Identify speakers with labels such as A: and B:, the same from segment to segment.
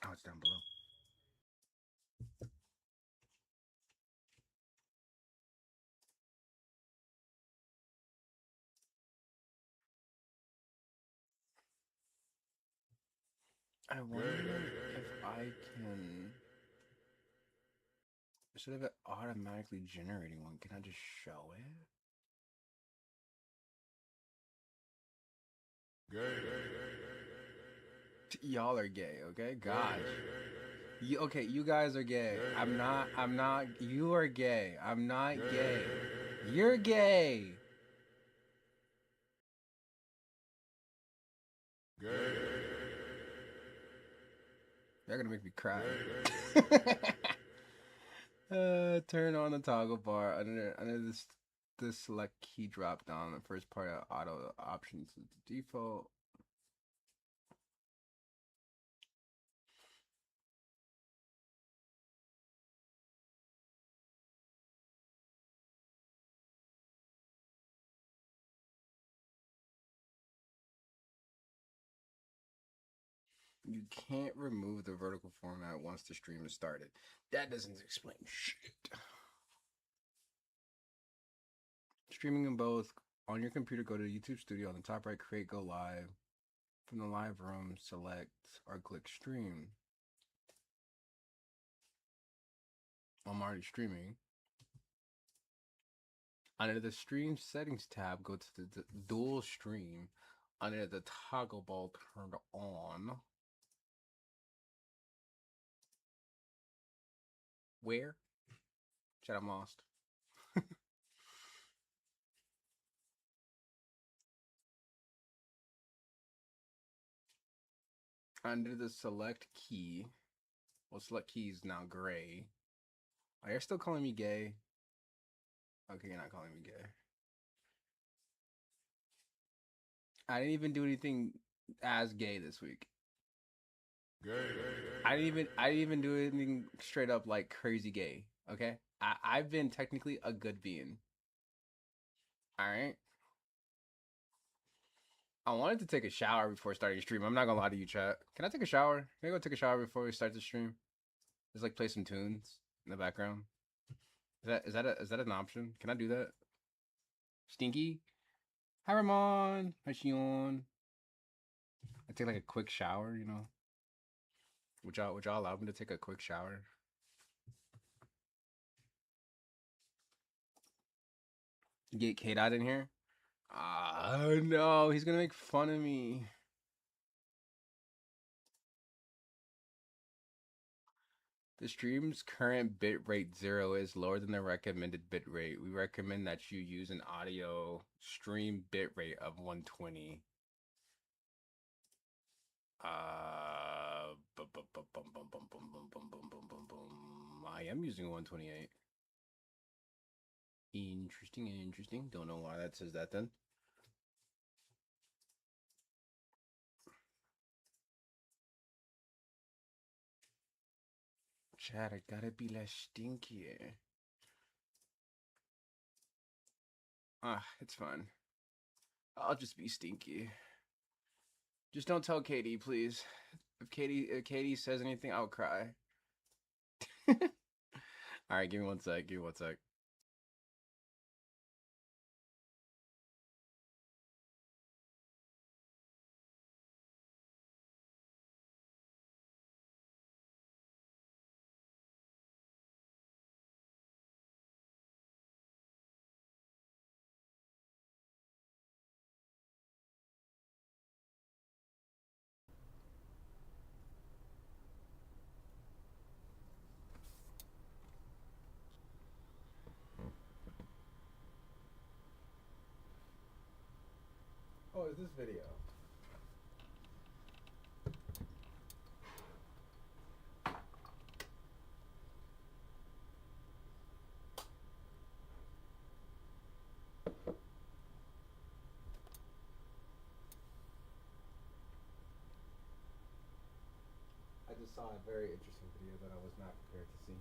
A: Oh, it's down below. I wonder if I can, instead of it automatically generating one, can I just show it? Y'all are gay, okay? Gosh. Okay, you guys are gay. I'm not, you are gay. I'm not gay. You're gay. You're gonna make me cry. Turn on the toggle bar under this select key drop down. The first part of auto options is the default. You can't remove the vertical format once the stream is started. That doesn't explain shit. Streaming in both. On your computer, go to YouTube Studio. On the top right, create, go live. From the live room, select or click stream. I'm already streaming. Under the stream settings tab, go to the dual stream. Under the toggle ball turned on. Where? Shit, I'm lost. Under the select key, well, select key is now gray. Are you still calling me gay? Okay, you're not calling me gay. I didn't even do anything as gay this week. I didn't even do anything straight up like crazy gay. Okay, I've been technically a good being. All right. I wanted to take a shower before starting the stream. I'm not gonna lie to you, chat. Can I take a shower? Can I go take a shower before we start the stream? Just like play some tunes in the background. Is that an option? Can I do that? Stinky? Hi Ramon. Hi Shion. I take like a quick shower, you know. Would y'all allow me to take a quick shower? Get Kate out in here? Ah, no, he's gonna make fun of me. The stream's current bitrate 0 is lower than the recommended bitrate. We recommend that you use an audio stream bitrate of 120. I am using 128. Interesting. Don't know why that says that then. Chat, I gotta be less stinky. It's fine. I'll just be stinky. Just don't tell Katie, please. If Katie says anything, I'll cry. All right, give me one sec. Oh, is this video? I just saw a very interesting video that I was not prepared to see.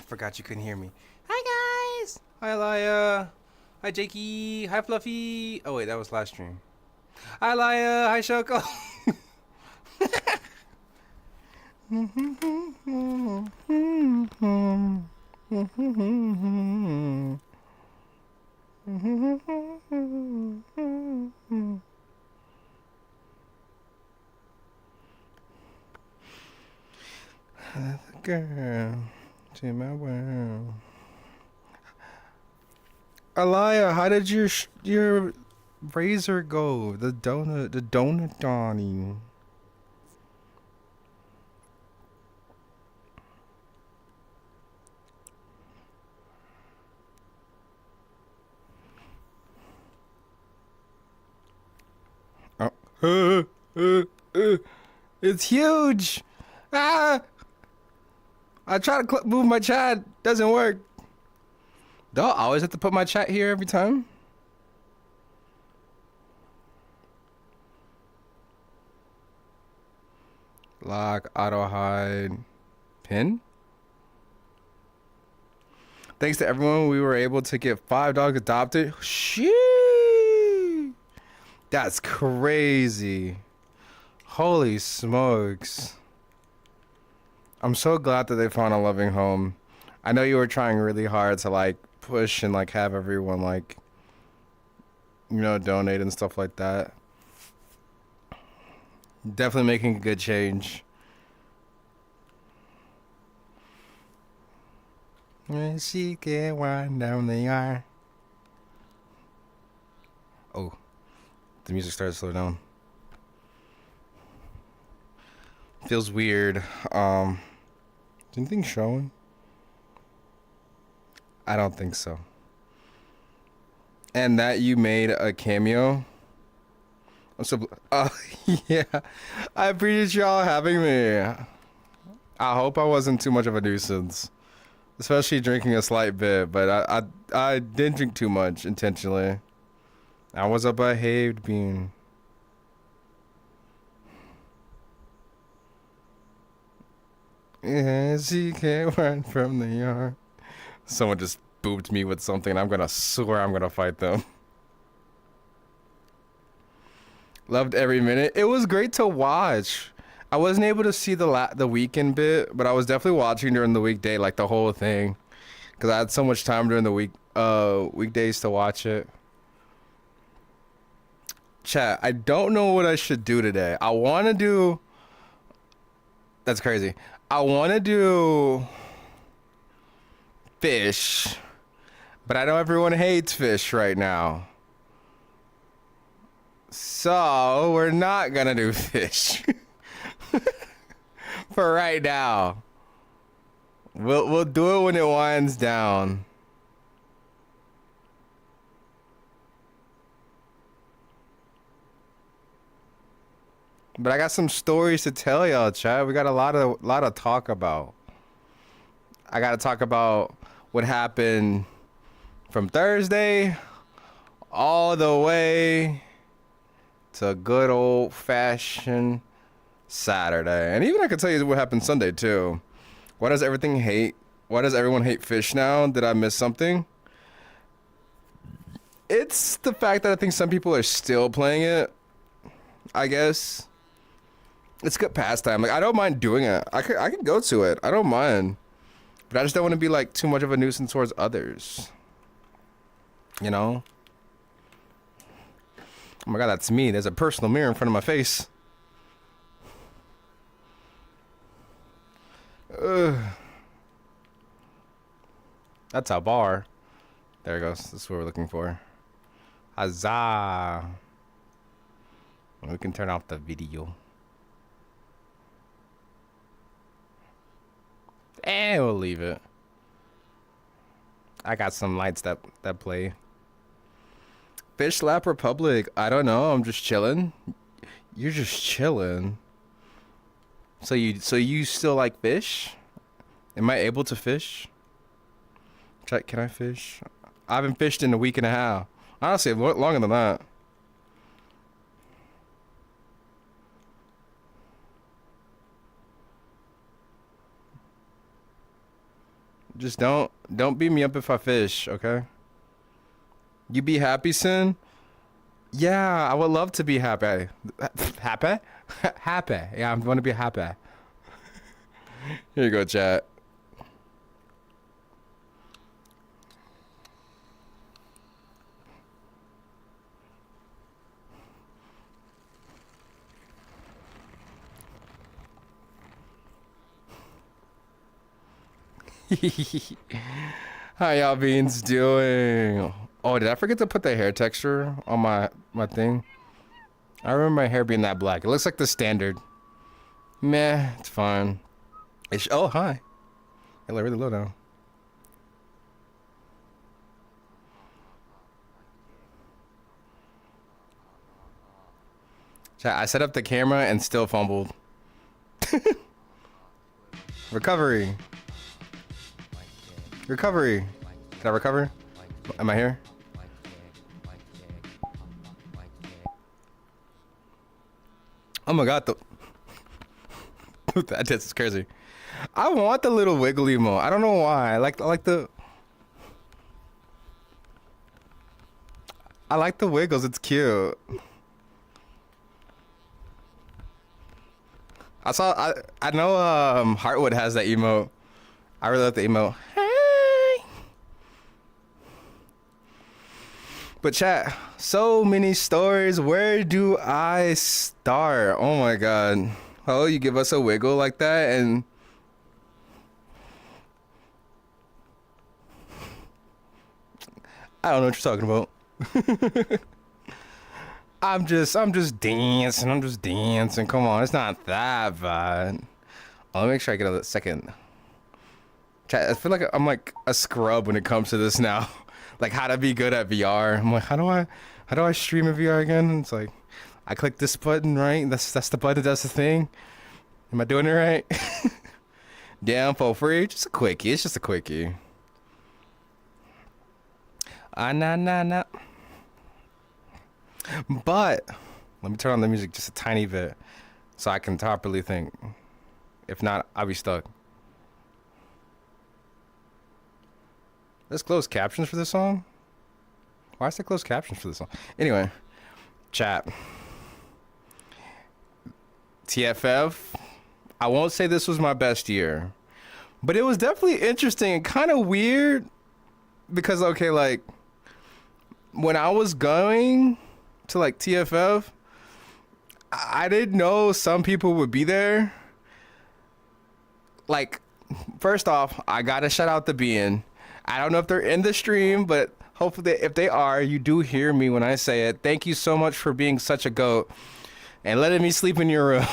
B: Forgot you couldn't hear me. Hi guys. Hi Laya. Hi Jakey. Hi Fluffy. Oh wait, that was last stream. Hi Laya. Hi Shoko. Girl to my world. Alaya, how did your razor go? The donut Donnie. Oh, it's huge. Ah, I try to move my chat, doesn't work. Do I always have to put my chat here every time? Lock, auto hide, pin. Thanks to everyone, we were able to get 5 dogs adopted. Sheesh. That's crazy. Holy smokes. I'm so glad that they found a loving home. I know you were trying really hard to like push and like have everyone like, you know, donate and stuff like that. Definitely making a good change. When she can wind down the yard. Oh, the music started to slow down. Feels weird. Is anything showing? I don't think so. And that you made a cameo. I'm so. Yeah. I appreciate y'all having me. I hope I wasn't too much of a nuisance, especially drinking a slight bit. But I didn't drink too much intentionally. I was a behaved being. Yeah, she can't run from the yard. Someone just booped me with something. I'm gonna swear I'm gonna fight them. Loved every minute. It was great to watch. I wasn't able to see the weekend bit, but I was definitely watching during the weekday, like the whole thing, because I had so much time during the weekdays to watch it. Chat, I don't know what I should do today. I want to do. That's crazy. I want to do fish, but I know everyone hates fish right now. So we're not gonna do fish for right now. We'll do it when it winds down. But I got some stories to tell y'all, chat. We got a lot of talk about. I gotta talk about what happened from Thursday all the way to good old fashioned Saturday. And even I could tell you what happened Sunday too. Why does everything hate? Why does everyone hate fish now? Did I miss something? It's the fact that I think some people are still playing it. I guess it's good pastime. Like I don't mind doing it. I can go to it. I don't mind. But I just don't want to be like too much of a nuisance towards others. You know? Oh my god, that's me. There's a personal mirror in front of my face. Ugh. That's a bar. There it goes. This is what we're looking for. Huzzah. We can turn off the video. And we'll leave it. I got some lights that play. Fish Lap Republic. I don't know. I'm just chilling. You're just chilling. So you still like fish? Am I able to fish? Check. Can I fish? I haven't fished in a week and a half. Honestly, longer than that. Just don't beat me up if I fish, okay? You be happy, Sin? Yeah, I would love to be happy. Happy? Happy. Yeah, I'm going to be happy. Here you go, chat. How y'all beans doing? Oh, did I forget to put the hair texture on my thing? I remember my hair being that black. It looks like the standard. Meh, it's fine. Oh, hi. I really low down. Chat, I set up the camera and still fumbled. Recovery. Recovery. Did I recover? Am I here? Oh my god, that is crazy. I want the little wiggly mo. I don't know why. I like the wiggles. It's cute. I know Heartwood has that emote. I really like the emote. Hey. But chat, so many stories. Where do I start? Oh my god. Oh, you give us a wiggle like that and I don't know what you're talking about. I'm just dancing. I'm just dancing. Come on, it's not that bad. Oh, let me make sure I get a second. Chat, I feel like I'm like a scrub when it comes to this now. Like how to be good at VR. I'm like, how do I stream in VR again? It's like, I click this button, right? That's the button that does the thing. Am I doing it right? Down for free. Just a quickie. It's just a quickie. Nah. But let me turn on the music just a tiny bit so I can properly think. If not, I'll be stuck. Let's close captions for this song. Why is there closed captions for this song? Anyway, chat. TFF. I won't say this was my best year, but it was definitely interesting and kind of weird because, okay, like when I was going to like TFF, I didn't know some people would be there. Like, first off, I gotta shout out the being. I don't know if they're in the stream, but hopefully if they are, you do hear me when I say it. Thank you so much for being such a goat and letting me sleep in your room.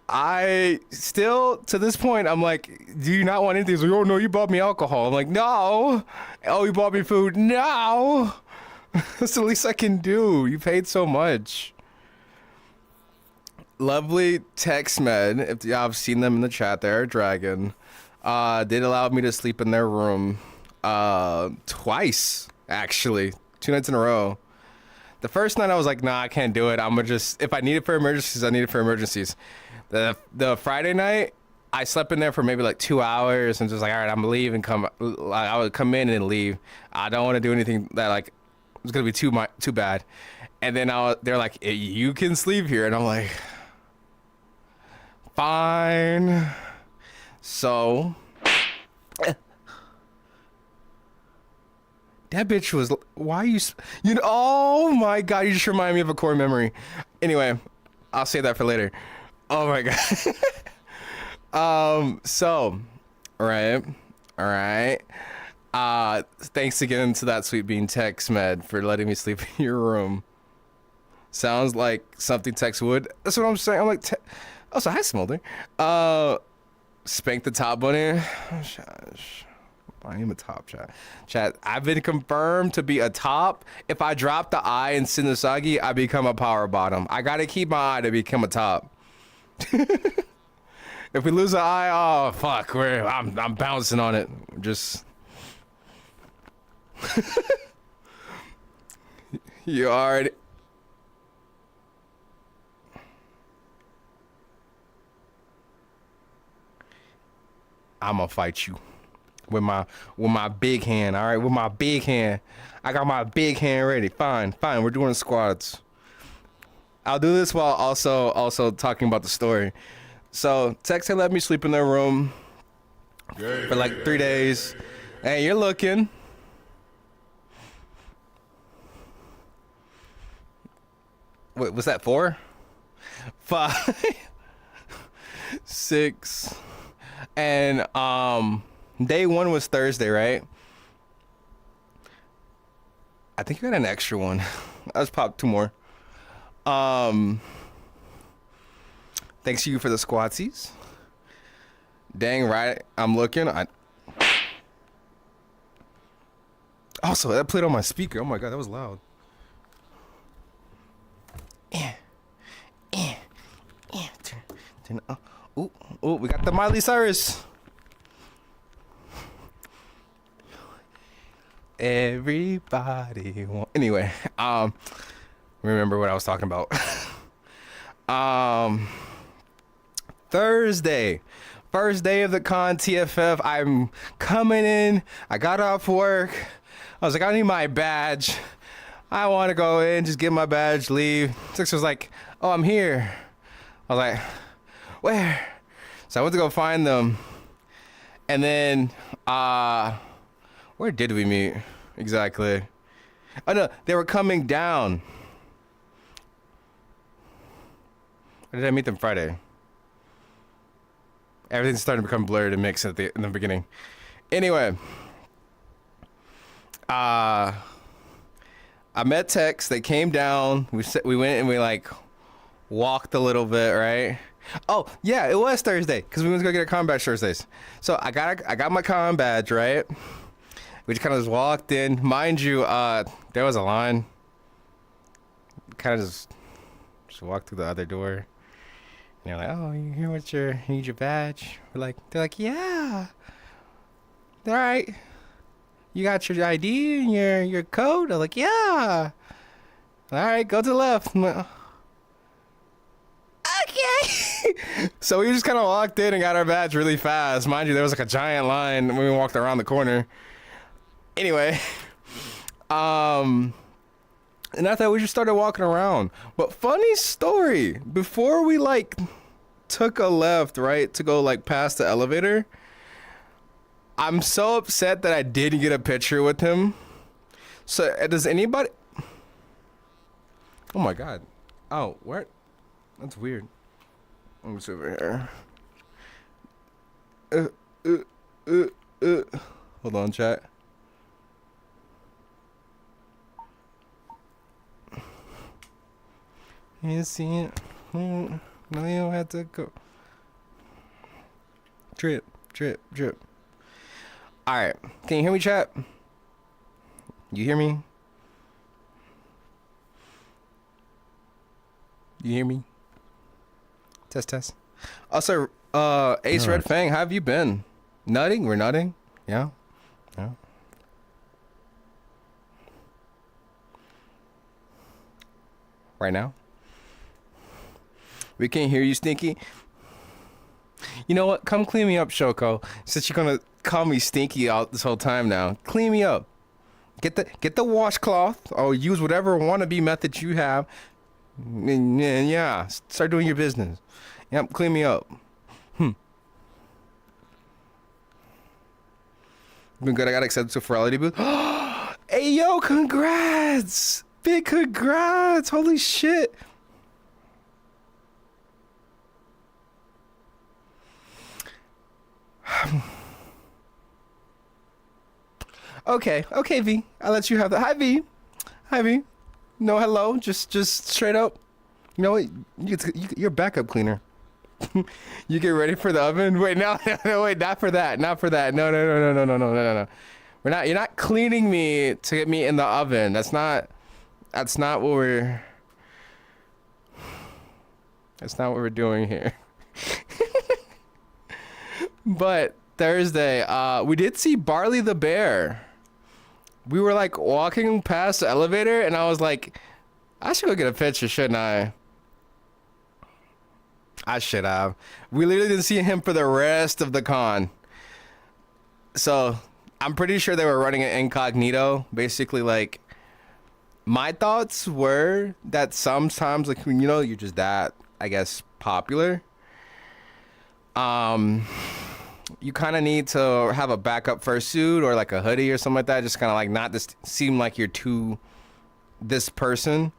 B: I still, to this point, I'm like, do you not want anything? He's like, oh no, you bought me alcohol. I'm like, no. Oh, you bought me food? No. That's the least I can do. You paid so much. Lovely text med. If y'all have seen them in the chat, they're a dragon. Did allow me to sleep in their room twice, actually. 2 nights in a row. The first night I was like, nah, I can't do it. I'm gonna just, if I need it for emergencies, I need it for emergencies. The Friday night, I slept in there for maybe like 2 hours and just like, all right, I'm gonna leave and come. I would come in and leave. I don't want to do anything that like it's gonna be too bad. And then they're like, you can sleep here, and I'm like, fine. So that bitch was. Why you know? Oh my god! You just remind me of a core memory. Anyway, I'll save that for later. Oh my god. So, all right. Thanks again to that sweet bean Tex Med for letting me sleep in your room. Sounds like something Tex would. That's what I'm saying. I'm like, also hi Smolder. Spank the top bunny. I am a top chat. I've been confirmed to be a top. If I drop the I in Sinusagi, I become a power bottom. I gotta keep my eye to become a top. If we lose an eye, oh fuck, I'm bouncing on it. Just you already. I'ma fight you. with my big hand. All right, with my big hand. I got my big hand ready. Fine. We're doing squats. I'll do this while also talking about the story. So Tex had let me sleep in their room for like 3 days. Hey, you're looking. Wait, was that 4? 5, 6, and day 1 was Thursday, right? I think you got an extra one. I just popped 2 more. Thanks to you for the squatsies. Dang right, I'm looking. Also, that played on my speaker. Oh my god, that was loud. Ooh, we got the Miley Cyrus. Everybody anyway, remember what I was talking about. Thursday, first day of the con, TFF. I'm coming in. I got off work. I was like, I need my badge. I want to go in, just get my badge, leave. Six was like, oh, I'm here. I was like, where? So I went to go find them. And then, where did we meet exactly? Oh no, they were coming down. Or did I meet them Friday? Everything's starting to become blurred and mixed in the beginning. Anyway, I met Tex. They came down. We went and we like walked a little bit, right? Oh yeah, it was Thursday because we went to go get our con badge Thursdays. So I got my con badge, right? We just kind of just walked in. Mind you, there was a line. Kind of just walked through the other door. And they're like, oh, you here with you need your badge? They're like, yeah. All right. You got your ID and your code? I'm like, yeah. All right, go to the left. I'm like, okay. So we just kind of walked in and got our badge really fast. Mind you, there was like a giant line when we walked around the corner. Anyway, and I thought we just started walking around. But funny story, before we like took a left, right, to go like past the elevator, I'm so upset that I didn't get a picture with him. So does anybody? Oh my god. Oh, where? That's weird. Let me see over here. Hold on, chat. You see it? No, you don't have to go. Drip. Alright. Can you hear me, chat? You hear me? You hear me? Test. Also, Ace Red Fang, how have you been? Nutting? We're nutting? Yeah? Right now? We can't hear you, Stinky. You know what? Come clean me up, Shoko. Since you're gonna call me Stinky out this whole time now, clean me up. Get the washcloth or use whatever wannabe method you have. And yeah, start doing your business. Yep, clean me up. Been good. I got accepted to Ferality booth. Hey yo, congrats! Big congrats! Holy shit! Okay, V. I'll let you have that. Hi, V. No, hello. Just straight up. You know what? You're backup cleaner. You get ready for the oven. Wait, no, wait, not for that. No. You're not cleaning me to get me in the oven. That's not what we're doing here. But Thursday, we did see Barley the bear. We were like walking past the elevator and I was like, I should go get a picture, shouldn't I? I should have. We literally didn't see him for the rest of the con. So I'm pretty sure they were running it incognito. Basically, like my thoughts were that sometimes, like when you're just that, I guess, popular. You kind of need to have a backup fursuit or like a hoodie or something like that. Just kind of like not just seem like you're too this person.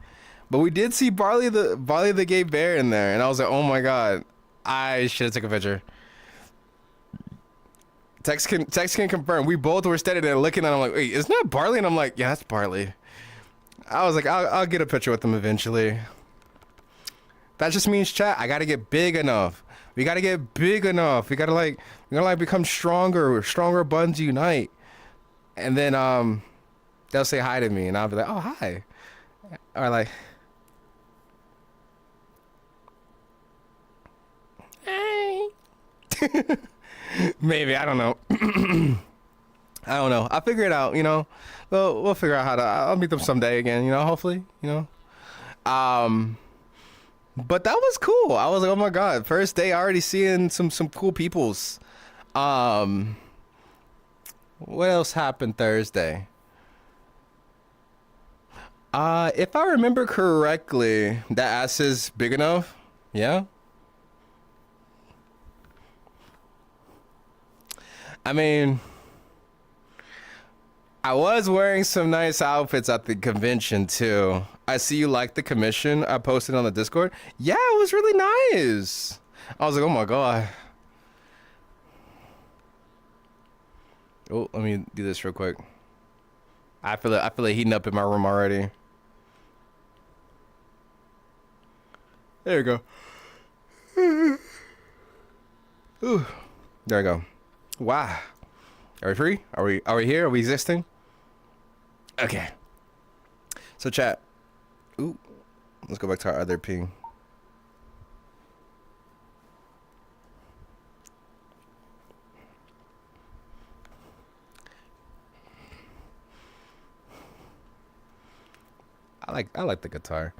B: But we did see Barley the gay bear in there, and I was like, oh my god, I should have took a picture. Text can confirm. We both were standing there looking at him like, wait, isn't that Barley? And I'm like, yeah, that's Barley. I was like, I'll get a picture with him eventually. That just means, chat, I gotta get big enough. We gotta get big enough. We gotta become stronger. Stronger buns unite. And then they'll say hi to me, and I'll be like, oh hi. Or like, hey. Maybe, I don't know. I don't know. I'll figure it out, We'll figure out how to. I'll meet them someday again, hopefully, But that was cool. I was like, oh my god, first day already seeing some cool peoples. What else happened Thursday? If I remember correctly, that ass is big enough. Yeah. I mean, I was wearing some nice outfits at the convention too. I see you like the commission I posted on the Discord. Yeah, it was really nice. I was like, oh my god. Oh, let me do this real quick. I feel it heating up in my room already. There you go. Ooh, there we go. Wow. Are we free? Are we here? Are we existing? Okay. So chat. Ooh. Let's go back to our other ping. I like the guitar.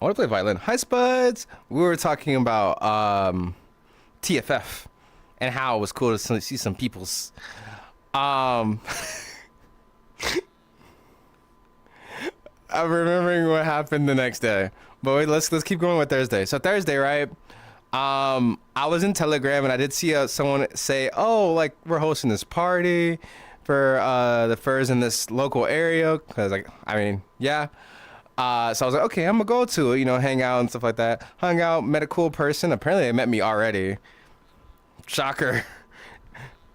B: I want to play violin. Hi Spuds. We were talking about TFF and how it was cool to see some people's I'm remembering what happened the next day. But wait, let's keep going with Thursday. So Thursday, right? I was in Telegram and I did see someone say, "Oh, like we're hosting this party for the furs in this local area." Cause like, I mean, yeah. So I was like, okay, I'm gonna go to it, hang out and stuff like that. Hung out, met a cool person. Apparently, they met me already. Shocker.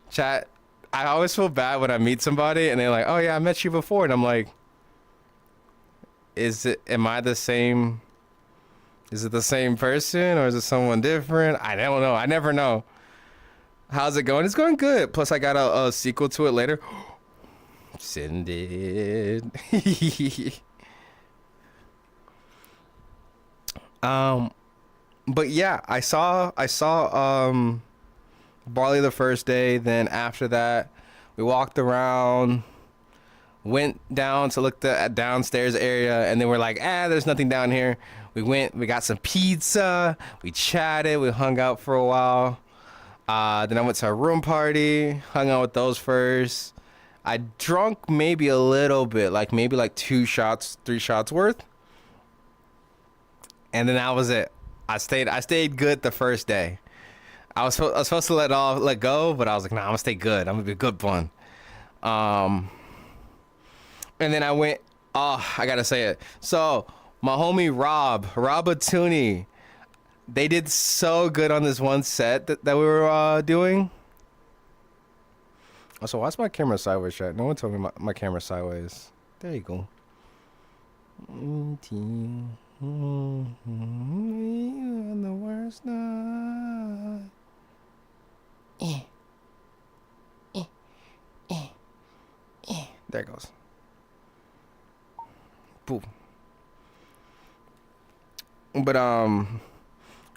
B: Chat. I always feel bad when I meet somebody and they're like, "Oh yeah, I met you before," and I'm like, am I the same? Is it the same person or is it someone different? I don't know. I never know. How's it going? It's going good. Plus, I got a sequel to it later. Send it. But yeah, I saw Barley the first day. Then after that, we walked around, went down to look at downstairs area, and then we're like, there's nothing down here. We got some pizza, we chatted, we hung out for a while. Then I went to a room party, hung out with those first. I drunk maybe a little bit, maybe 2 shots, 3 shots worth. And then that was it. I stayed good the first day. I was supposed to let go, but I was like, nah, I'm gonna stay good. I'm gonna be a good one. And then I went, I gotta say it. So my homie Rob Atuni, they did so good on this one set that we were doing. Also, why's my camera sideways, chat? No one told me my camera's sideways. There you go. On the worst night. There it goes. Boom. But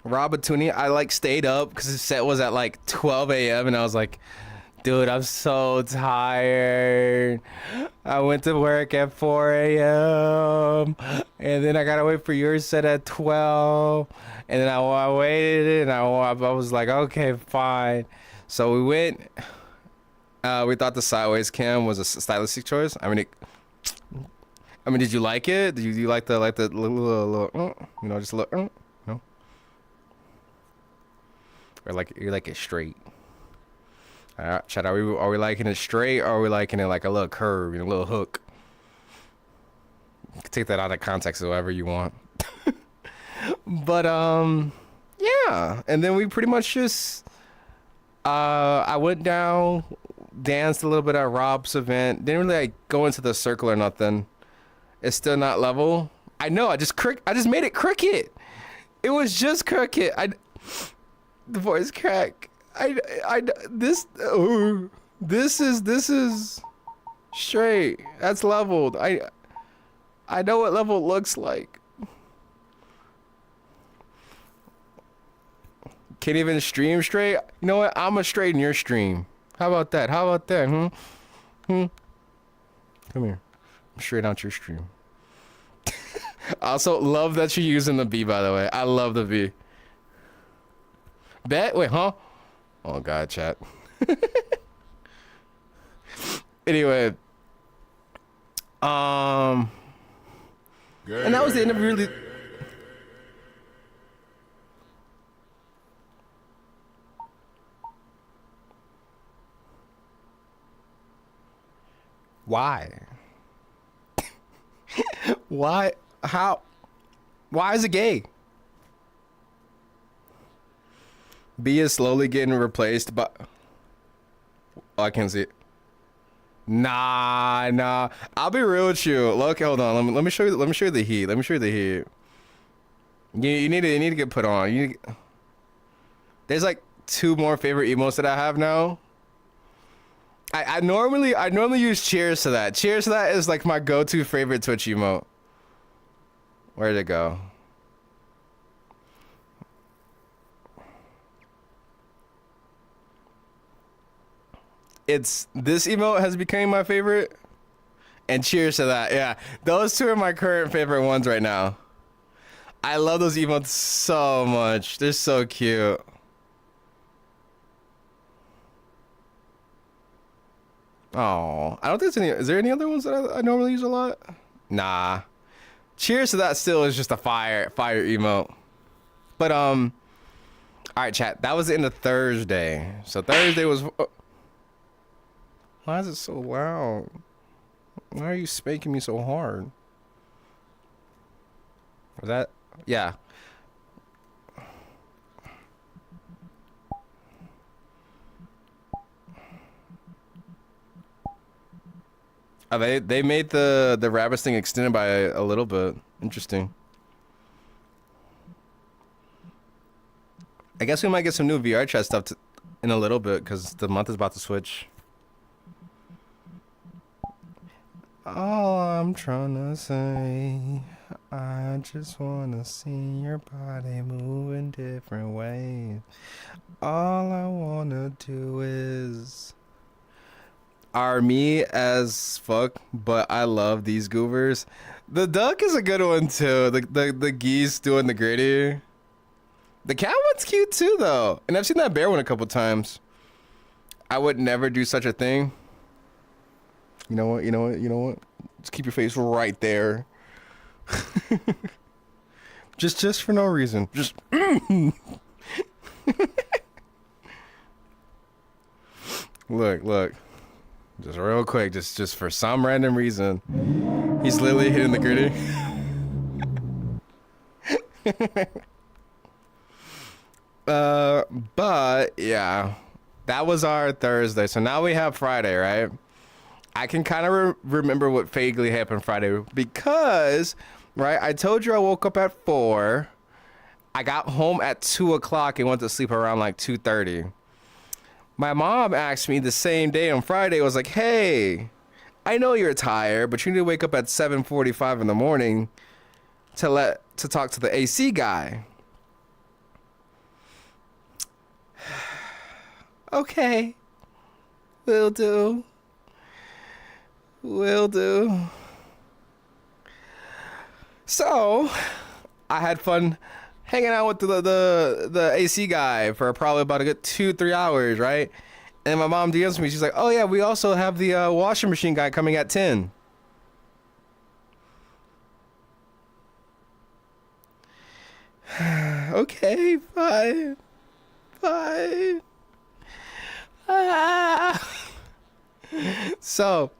B: Rob Atuni, I stayed up because his set was at 12 a.m. and I was like, dude, I'm so tired. I went to work at 4 a.m. and then I gotta wait for your set at 12. And then I waited and I was like, okay, fine. So we went. We thought the sideways cam was a stylistic choice. I mean, did you like it? Did you like the little you know, just a little, you know, or like you like it straight? All right, Chad, are we liking it straight, or are we liking it like a little curve, you know, a little hook? You can take that out of context however you want. But yeah, and then we pretty much just I went down, danced a little bit at Rob's event. Didn't really like go into the circle or nothing. It's still not level. I know. I just made it cricket. It was just cricket. The voice crack. This is straight. That's leveled. I know what level looks like. Can't even stream straight. You know what? I'm gonna straighten your stream. How about that? Come here. Straight out your stream. Also, love that you're using the B, by the way. I love the B. Bet? Wait, huh? Oh, God, chat. Anyway. And that was the end of really... Why? Why? How? Why is it gay? B is slowly getting replaced by... Oh, I can't see it. Nah. I'll be real with you. Look, hold on. Let me show you. Let me show you the heat. You need to get put on. There's like 2 more favorite emotes that I have now. I normally use cheers to that. Cheers to that is like my go-to favorite Twitch emote. Where'd it go? This emote has become my favorite. And cheers to that. Yeah, those 2 are my current favorite ones right now. I love those emotes so much. They're so cute. Oh, I don't think there's any. Is there any other ones that I normally use a lot? Nah. Cheers to that still is just a fire emote. But all right, chat. That was the end of Thursday. So Thursday was. Why is it so loud? Why are you spanking me so hard? Was that? Yeah. Oh, they made the rabbits thing extended by a little bit. Interesting. I guess we might get some new VRChat stuff in a little bit because the month is about to switch. All I'm trying to say, I just wanna see your body move in different ways. All I wanna do is are me as fuck, but I love these goobers. The duck is a good one too. The geese doing the gritty. The cat one's cute too though, and I've seen that bear one a couple times. I would never do such a thing. You know what? Just keep your face right there. just for no reason. Just look. Just real quick, just for some random reason. He's literally hitting the gritty. But yeah. That was our Thursday. So now we have Friday, right? I can kind of remember what vaguely happened Friday because, right, I told you I woke up at 4. I got home at 2 o'clock and went to sleep around like 2:30. My mom asked me the same day on Friday, was like, hey, I know you're tired, but you need to wake up at 7:45 in the morning to talk to the AC guy. Okay, will do. So, I had fun hanging out with the AC guy for probably about a good 2-3 hours, right? And my mom DMs me. She's like, "Oh yeah, we also have the washing machine guy coming at 10." Okay, fine, fine. So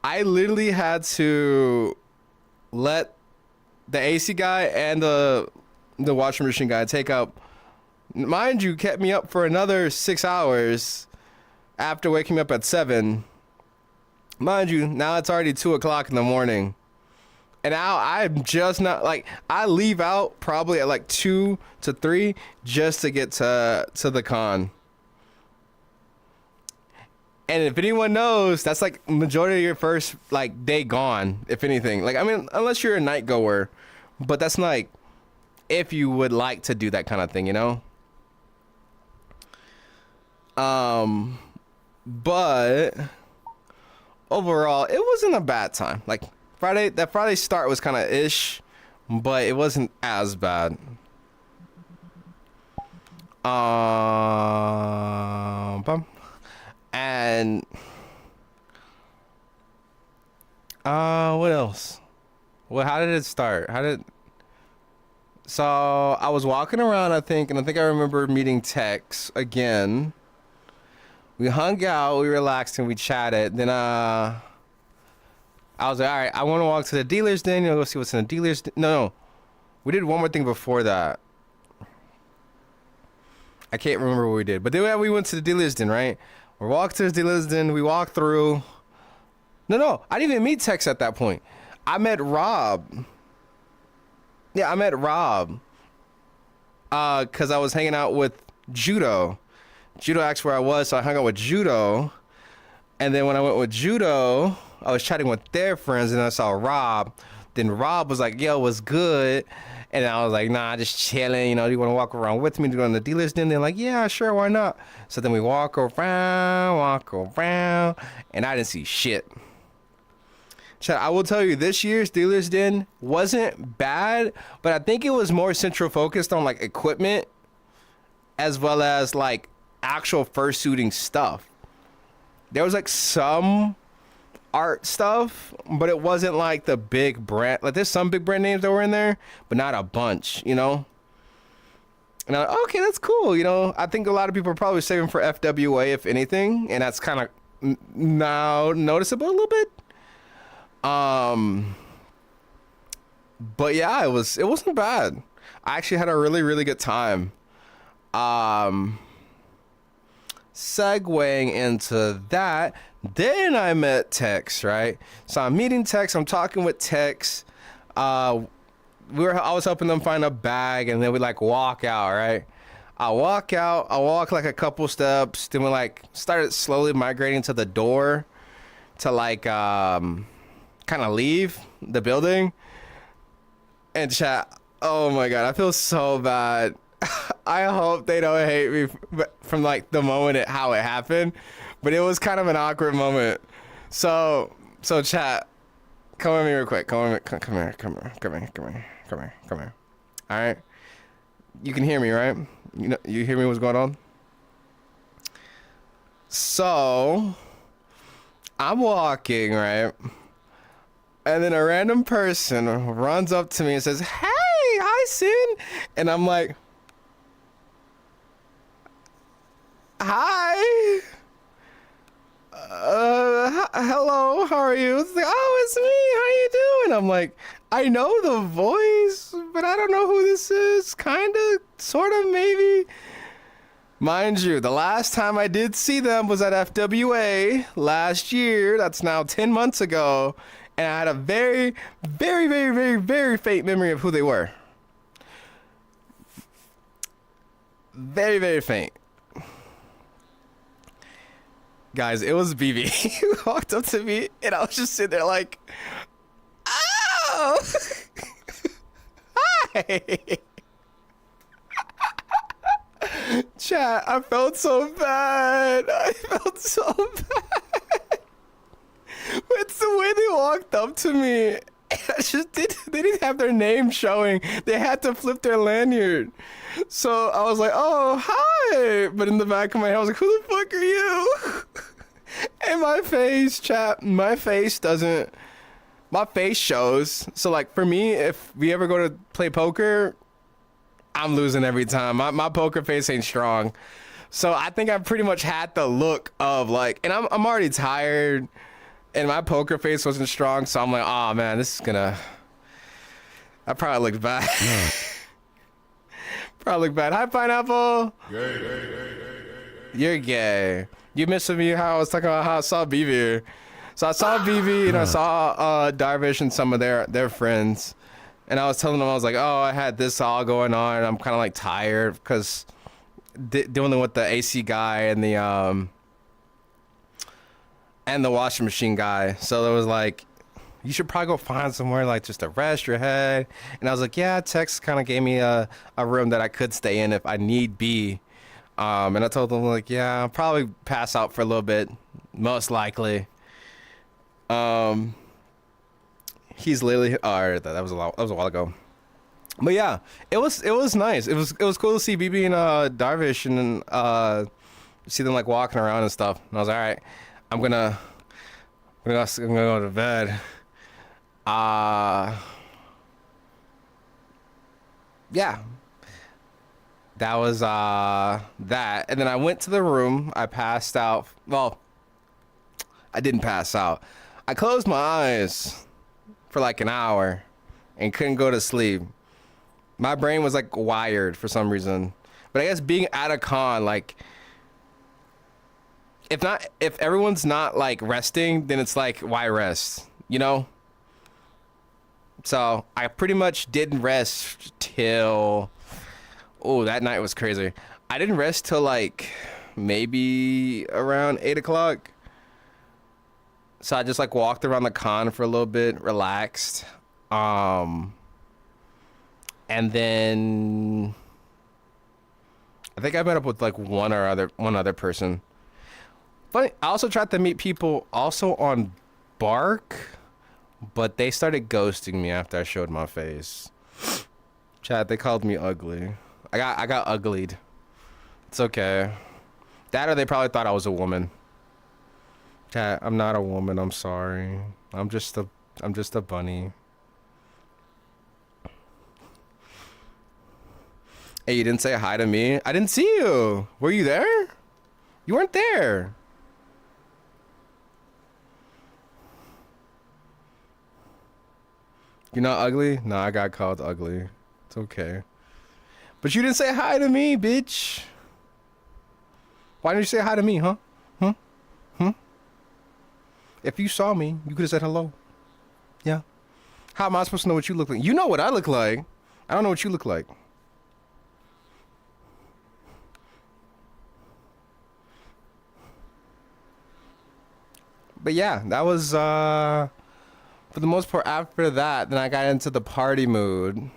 B: I literally had to let the AC guy and the washing machine guy take up. Mind you, kept me up for another 6 hours after waking me up at 7. Mind you, now it's already 2 o'clock in the morning. And now I'm just not like, I leave out probably at like 2 to 3 just to get to the con. And if anyone knows, that's like majority of your first like day gone, if anything. Like, I mean, unless you're a night goer, but that's like if you would like to do that kind of thing, you know? But overall, it wasn't a bad time. Like that Friday start was kind of ish, but it wasn't as bad. And what else? Well, how did it start? So I was walking around, I think I remember meeting Tex again. We hung out, we relaxed, and we chatted. Then I was like, all right, I want to walk to the dealer's den. Go see what's in the dealer's den. No, we did one more thing before that. I can't remember what we did. But then we went to the dealer's den, right? We walked to the dealer's den. We walked through. No, I didn't even meet Tex at that point. I met Rob. Yeah, I met Rob. Because I was hanging out with Judo. Judo asked where I was, so I hung out with Judo. And then when I went with Judo, I was chatting with their friends, and I saw Rob. Then Rob was like, "Yo, what's good?" And I was like, "Nah, just chilling. You know, do you want to walk around with me to go on the dealer's den?" They're like, "Yeah, sure, why not?" So then we walk around, and I didn't see shit. Chat, I will tell you, this year's dealer's den wasn't bad, but I think it was more central focused on like equipment as well as like actual fursuiting stuff. There was like some art stuff, but it wasn't like the big brand. Like there's some big brand names that were in there, but not a bunch, you know? And I'm like, okay, that's cool. You know, I think a lot of people are probably saving for FWA, if anything, and that's kind of now noticeable a little bit. But yeah, it wasn't bad. I actually had a really, really good time. Segueing into that, then I met Tex, right? So I'm meeting Tex, I'm talking with Tex. I was helping them find a bag, and then we like walk out, right? I walk like a couple steps, then we like started slowly migrating to the door to like kind of leave the building. And chat, oh my god, I feel so bad. I hope they don't hate me from like the moment how it happened, but it was kind of an awkward moment. So chat, come with me real quick. Come here. All right, you can hear me, right? You know, you hear me? What's going on? So I'm walking, right, and then a random person runs up to me and says, "Hey, hi, Sin," and I'm like, "Hi. Hello, how are you?" It's like, "Oh, it's me. How you doing?" I'm like, I know the voice, but I don't know who this is. Kinda, sorta, maybe. Mind you, the last time I did see them was at FWA last year. That's now 10 months ago. And I had a very, very, very, very, very faint memory of who they were. Very, very faint. Guys, it was BB. He walked up to me, and I was just sitting there like, "Oh, hi." Chat, I felt so bad. But the way they walked up to me, They didn't have their name showing. They had to flip their lanyard. So I was like, oh, hi. But in the back of my head, I was like, who the fuck are you? And my face, chat, my face shows. So like for me, if we ever go to play poker, I'm losing every time. My poker face ain't strong. So I think I pretty much had the look of like, and I'm already tired, and my poker face wasn't strong. So I'm like, oh man, I probably looked bad. Probably looked bad. Hi, Pineapple. You're gay. You missing me how I was talking about how I saw BB. So I saw BB and I saw Darvish and some of their friends. And I was telling them, I was like, oh, I had this all going on. And I'm kind of like tired because dealing with the AC guy and the washing machine guy. So it was like, you should probably go find somewhere like just to rest your head. And I was like, yeah, Tex kind of gave me a room that I could stay in if I need be. And I told them like, yeah, I'll probably pass out for a little bit, most likely. He's literally, that was a while ago. But yeah, it was nice. It was cool to see BB and Darvish and see them like walking around and stuff. And I was like, all right, I'm gonna go to bed. Yeah. That was that. And then I went to the room. I passed out. Well, I didn't pass out. I closed my eyes for like an hour and couldn't go to sleep. My brain was like wired for some reason. But I guess being at a con, like, if everyone's not like resting, then it's like, why rest? You know? So I pretty much didn't rest till, that night was crazy. I didn't rest till like maybe around 8 o'clock. So I just like walked around the con for a little bit, relaxed. And then I think I met up with like one other person. Funny, I also tried to meet people also on Bark, but they started ghosting me after I showed my face. Chat, they called me ugly. I got uglied. It's okay. That or they probably thought I was a woman. Chat, I'm not a woman, I'm sorry. I'm just a bunny. Hey, you didn't say hi to me? I didn't see you. Were you there? You weren't there. You're not ugly? No, I got called ugly. It's okay. But you didn't say hi to me, bitch. Why didn't you say hi to me, huh? If you saw me, you could have said hello. Yeah. How am I supposed to know what you look like? You know what I look like. I don't know what you look like. But yeah, that was, for the most part, after that, then I got into the party mood.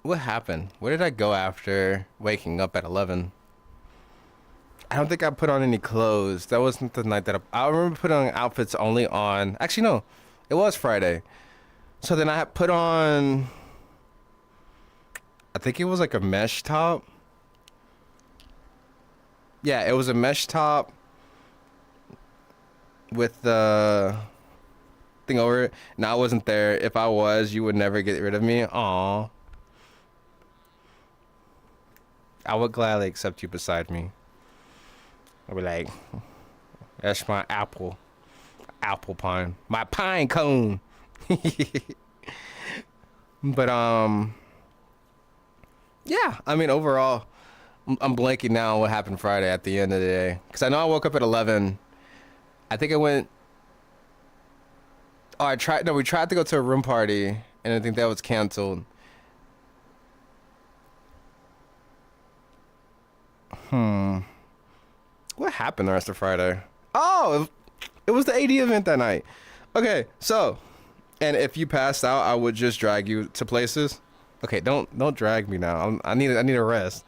B: What happened? Where did I go after waking up at 11? I don't think I put on any clothes. That wasn't the night that I remember putting on outfits only on, actually no, it was Friday. So then I had put on, I think it was like a mesh top. Yeah, it was a mesh top with the thing over it. No, I wasn't there. If I was, you would never get rid of me. Aw. I would gladly accept you beside me. I'd be like, that's my apple pine. My pine cone. But, yeah, I mean, overall, I'm blanking now on what happened Friday at the end of the day. Because I know I woke up at 11. I think I went... Oh, we tried to go to a room party, and I think that was canceled. What happened the rest of Friday? Oh, it was the AD event that night. Okay, so... And if you passed out, I would just drag you to places. Okay, don't drag me now. I need a rest.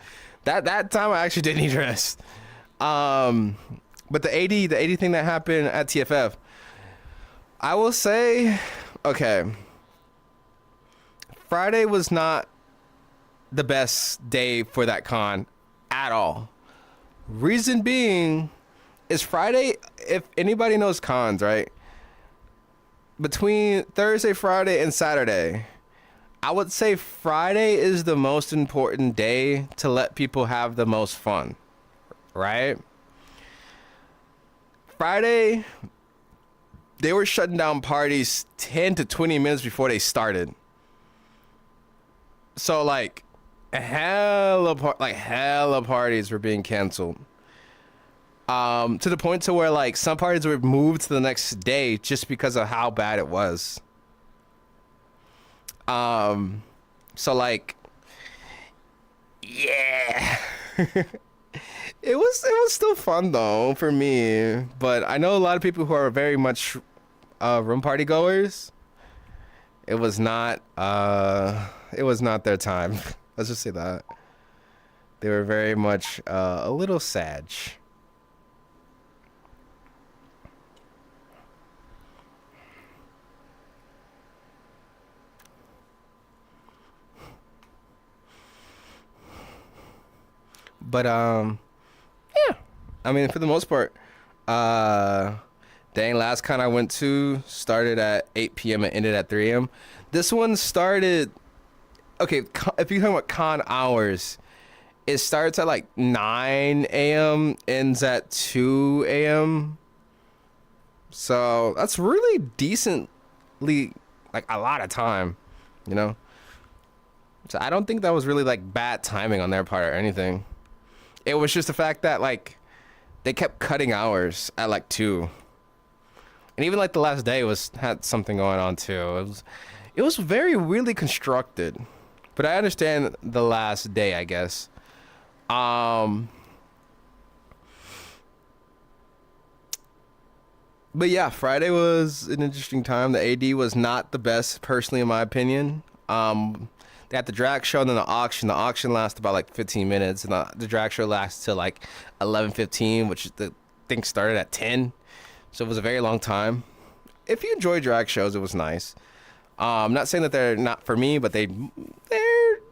B: That time I actually did need rest. But the AD thing that happened at TFF, I will say, okay, Friday was not the best day for that con at all. Reason being is Friday, if anybody knows cons, right? Between Thursday, Friday, and Saturday, I would say Friday is the most important day to let people have the most fun, right? Friday, they were shutting down parties 10 to 20 minutes before they started. So like hella parties were being canceled. To the point to where like some parties were moved to the next day just because of how bad it was. So like, yeah, it was still fun though for me. But I know a lot of people who are very much room party goers. It was not their time. Let's just say that they were very much a little sad. But yeah. I mean, for the most part, dang, last con I went to started at 8 p.m. and ended at 3 a.m. This one started, okay, if you're talking about con hours, it starts at like 9 a.m., ends at 2 a.m. So that's really decently, like a lot of time, you know? So I don't think that was really like bad timing on their part or anything. It was just the fact that like they kept cutting hours at like 2. And even like the last day had something going on too. It was very weirdly constructed. But I understand the last day, I guess. But yeah, Friday was an interesting time. The AD was not the best, personally, in my opinion. They had the drag show and then the auction. The auction lasted about like 15 minutes, and the drag show lasted till like 11:15, which the thing started at 10. So it was a very long time. If you enjoy drag shows, it was nice. I'm not saying that they're not for me, but they're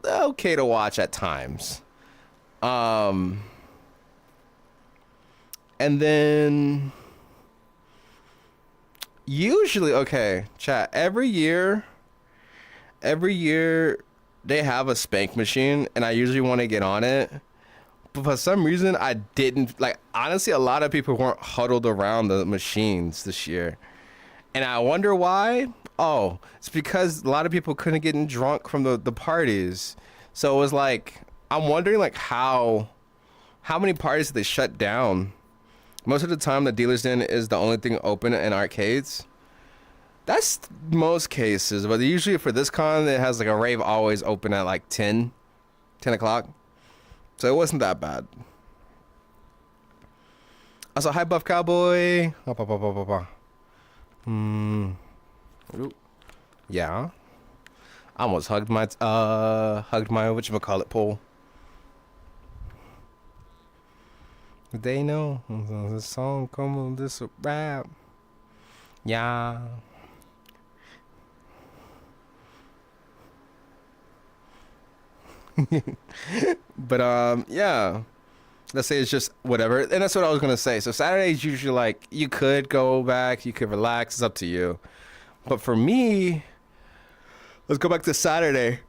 B: okay to watch at times. And then usually, okay, chat, every year they have a spank machine, and I usually want to get on it. But for some reason, I didn't. Like, honestly, a lot of people weren't huddled around the machines this year. And I wonder why. Oh, it's because a lot of people couldn't get drunk from the parties. So it was like, I'm wondering, like, how many parties did they shut down? Most of the time, the dealer's den is the only thing open in arcades. That's most cases, but usually for this con, it has like a rave always open at like 10 o'clock. So it wasn't that bad. Also, hi Buff Cowboy. Yeah. I almost hugged my whatchamacallit pole. They know the song come on this rap. Yeah. But yeah, let's say it's just whatever, and that's what I was gonna say. So Saturday's usually like you could go back, you could relax, it's up to you. But for me, let's go back to Saturday,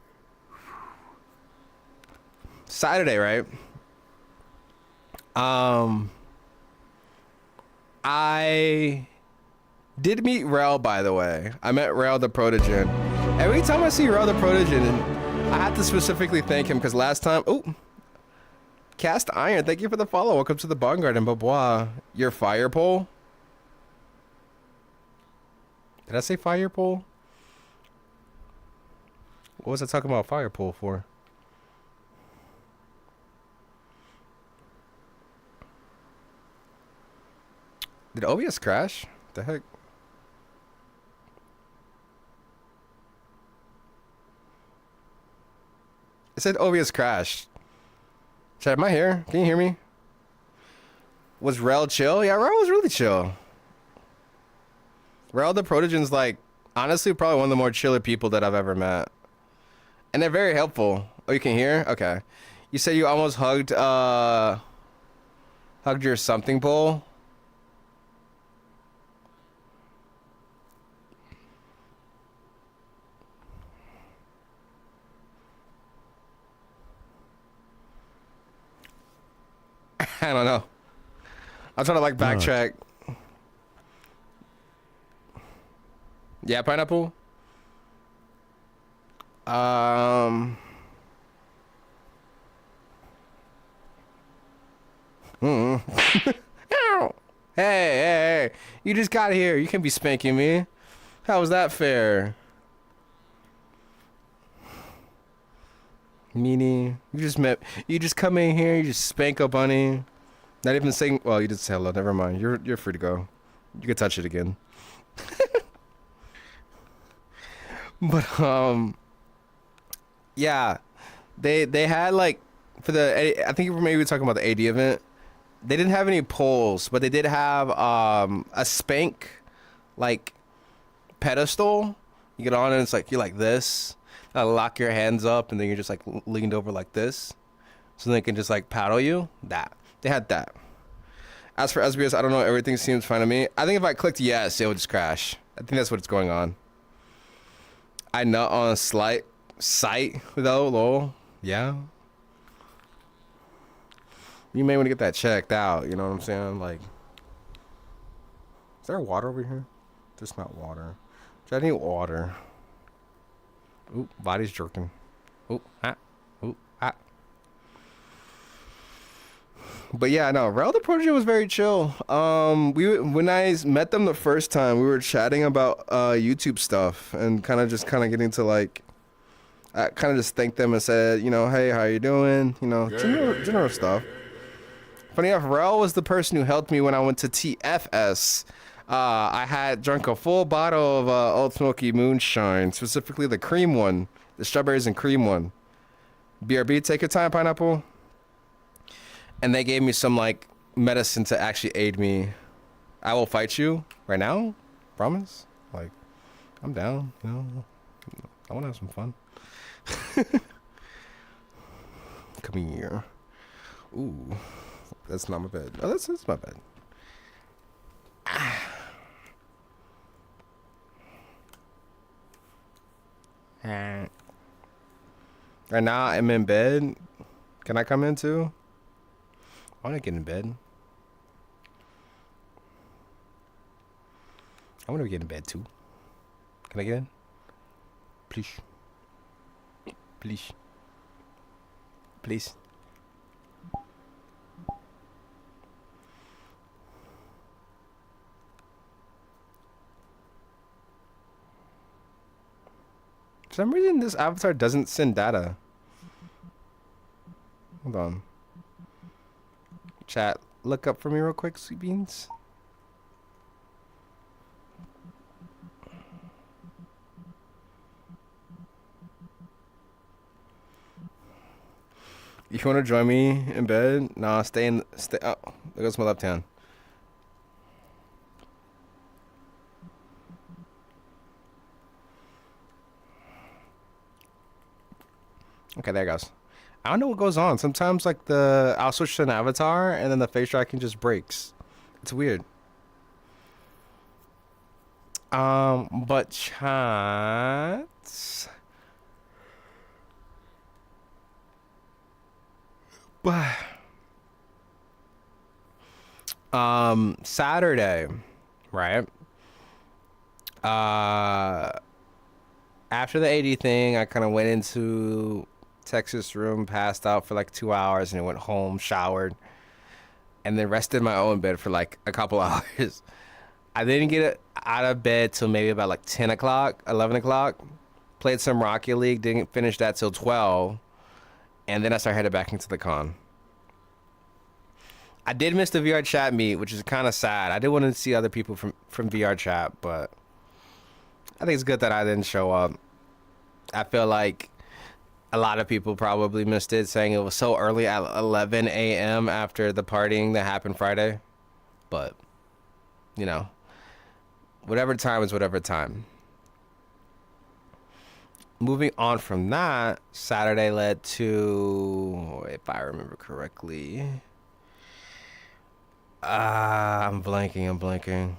B: right? I did meet Rel, by the way. I met Rel the Protogen. Every time I see Rel the Protogen, I have to specifically thank him because last time, Cast Iron, thank you for the follow. Welcome to the Barn Garden, Bobois. Your fire pole? Did I say fire pole? What was I talking about fire pole for? Did OBS crash? The heck? It said OBS crashed. Chat, am I here? Can you hear me? Was Rel chill? Yeah, Rel was really chill. Rel the Protogen's like honestly probably one of the more chiller people that I've ever met. And they're very helpful. Oh, you can hear? Okay. You said you almost hugged your something pole. I don't know. I'm trying to like backtrack. Yeah, pineapple. Ow. Hey, you just got here. You can't be spanking me. How was that fair? Meanie, you just come in here, you just spank a bunny. Not even saying, well, you just say hello. Never mind. You're free to go. You can touch it again. But yeah, they had like for the I think maybe we're talking about the AD event. They didn't have any polls, but they did have a spank like pedestal. You get on and it's like you're like this. Lock your hands up and then you're just like leaned over like this, so they can just like paddle you. That they had that. As for SBS, I don't know. Everything seems fine to me. I think if I clicked yes, it would just crash. I think that's what's going on. I nut on a slight site though, lol. Yeah. You may want to get that checked out. You know what I'm saying? Like, is there water over here? Just not water. I need water. Oop, body's jerking. Oop, ah. Oop, ah. But yeah, no, Rel the Protege was very chill. When I met them the first time, we were chatting about YouTube stuff and kind of getting to like, I kind of just thanked them and said, you know, hey, how you doing? You know, general stuff. Funny enough, Rel was the person who helped me when I went to TFS. I had drunk a full bottle of Old Smoky Moonshine, specifically the cream one, the strawberries and cream one. BRB, take your time, pineapple. And they gave me some like medicine to actually aid me. I will fight you right now, promise. Like, I'm down. You know, I want to have some fun. Come here. Ooh, that's not my bed. Oh, that's my bed. Right now I'm in bed. Can I come in too? I want to get in bed. I want to get in bed too. Can I get in? Please. Please. Please. For some reason, this avatar doesn't send data. Hold on. Chat, look up for me real quick, sweet beans. If you want to join me in bed, nah, stay. Oh, there goes my left hand. Okay, there it goes. I don't know what goes on. Sometimes, like, I'll switch to an avatar, and then the face tracking just breaks. It's weird. But chat... Saturday, right? After the 80 thing, I kind of went into Texas room, passed out for like 2 hours, and then went home, showered, and then rested in my own bed for like a couple hours. I didn't get out of bed till maybe about like 10 o'clock, 11 o'clock. Played some Rocket League, didn't finish that till 12, and then I started headed back into the con. I did miss the VRChat meet, which is kind of sad. I did want to see other people from VRChat, but I think it's good that I didn't show up. I feel like a lot of people probably missed it, saying it was so early at 11 a.m. after the partying that happened Friday. But, you know, Whatever time is whatever time. Moving on from that, Saturday led to, if I remember correctly, I'm blanking.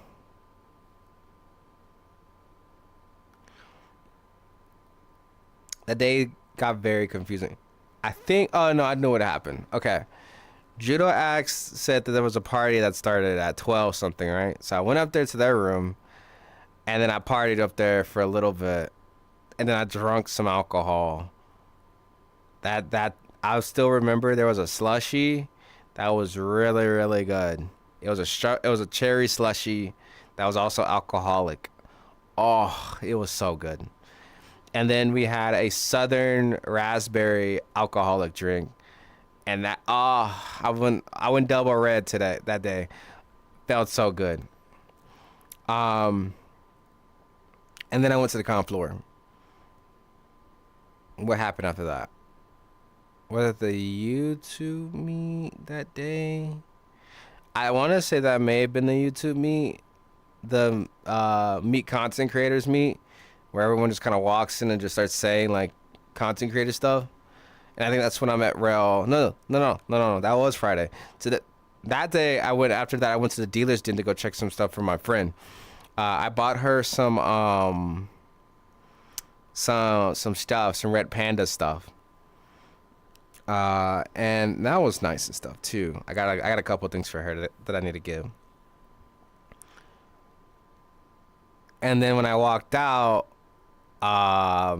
B: That day got very confusing. I think, oh no, I know what happened. Okay. Judo Axe said that there was a party that started at 12 something, right? So I went up there to their room, and then I partied up there for a little bit, and then I drank some alcohol. That I still remember there was a slushy that was really really good. It was a cherry slushy that was also alcoholic. Oh, it was so good. And then we had a southern raspberry alcoholic drink, and that I went double red today that day. Felt so good. And then I went to the con floor. What happened after that? Was it the YouTube meet that day? I want to say that may have been the YouTube meet, the meet content creators meet, where everyone just kind of walks in and just starts saying like content creator stuff. And I think that's when I met Rel. No. That was Friday. So that day I went. After that, I went to the dealer's den to go check some stuff for my friend. I bought her some stuff, some Red Panda stuff. And that was nice and stuff too. I got a couple things for her that I need to give. And then when I walked out, I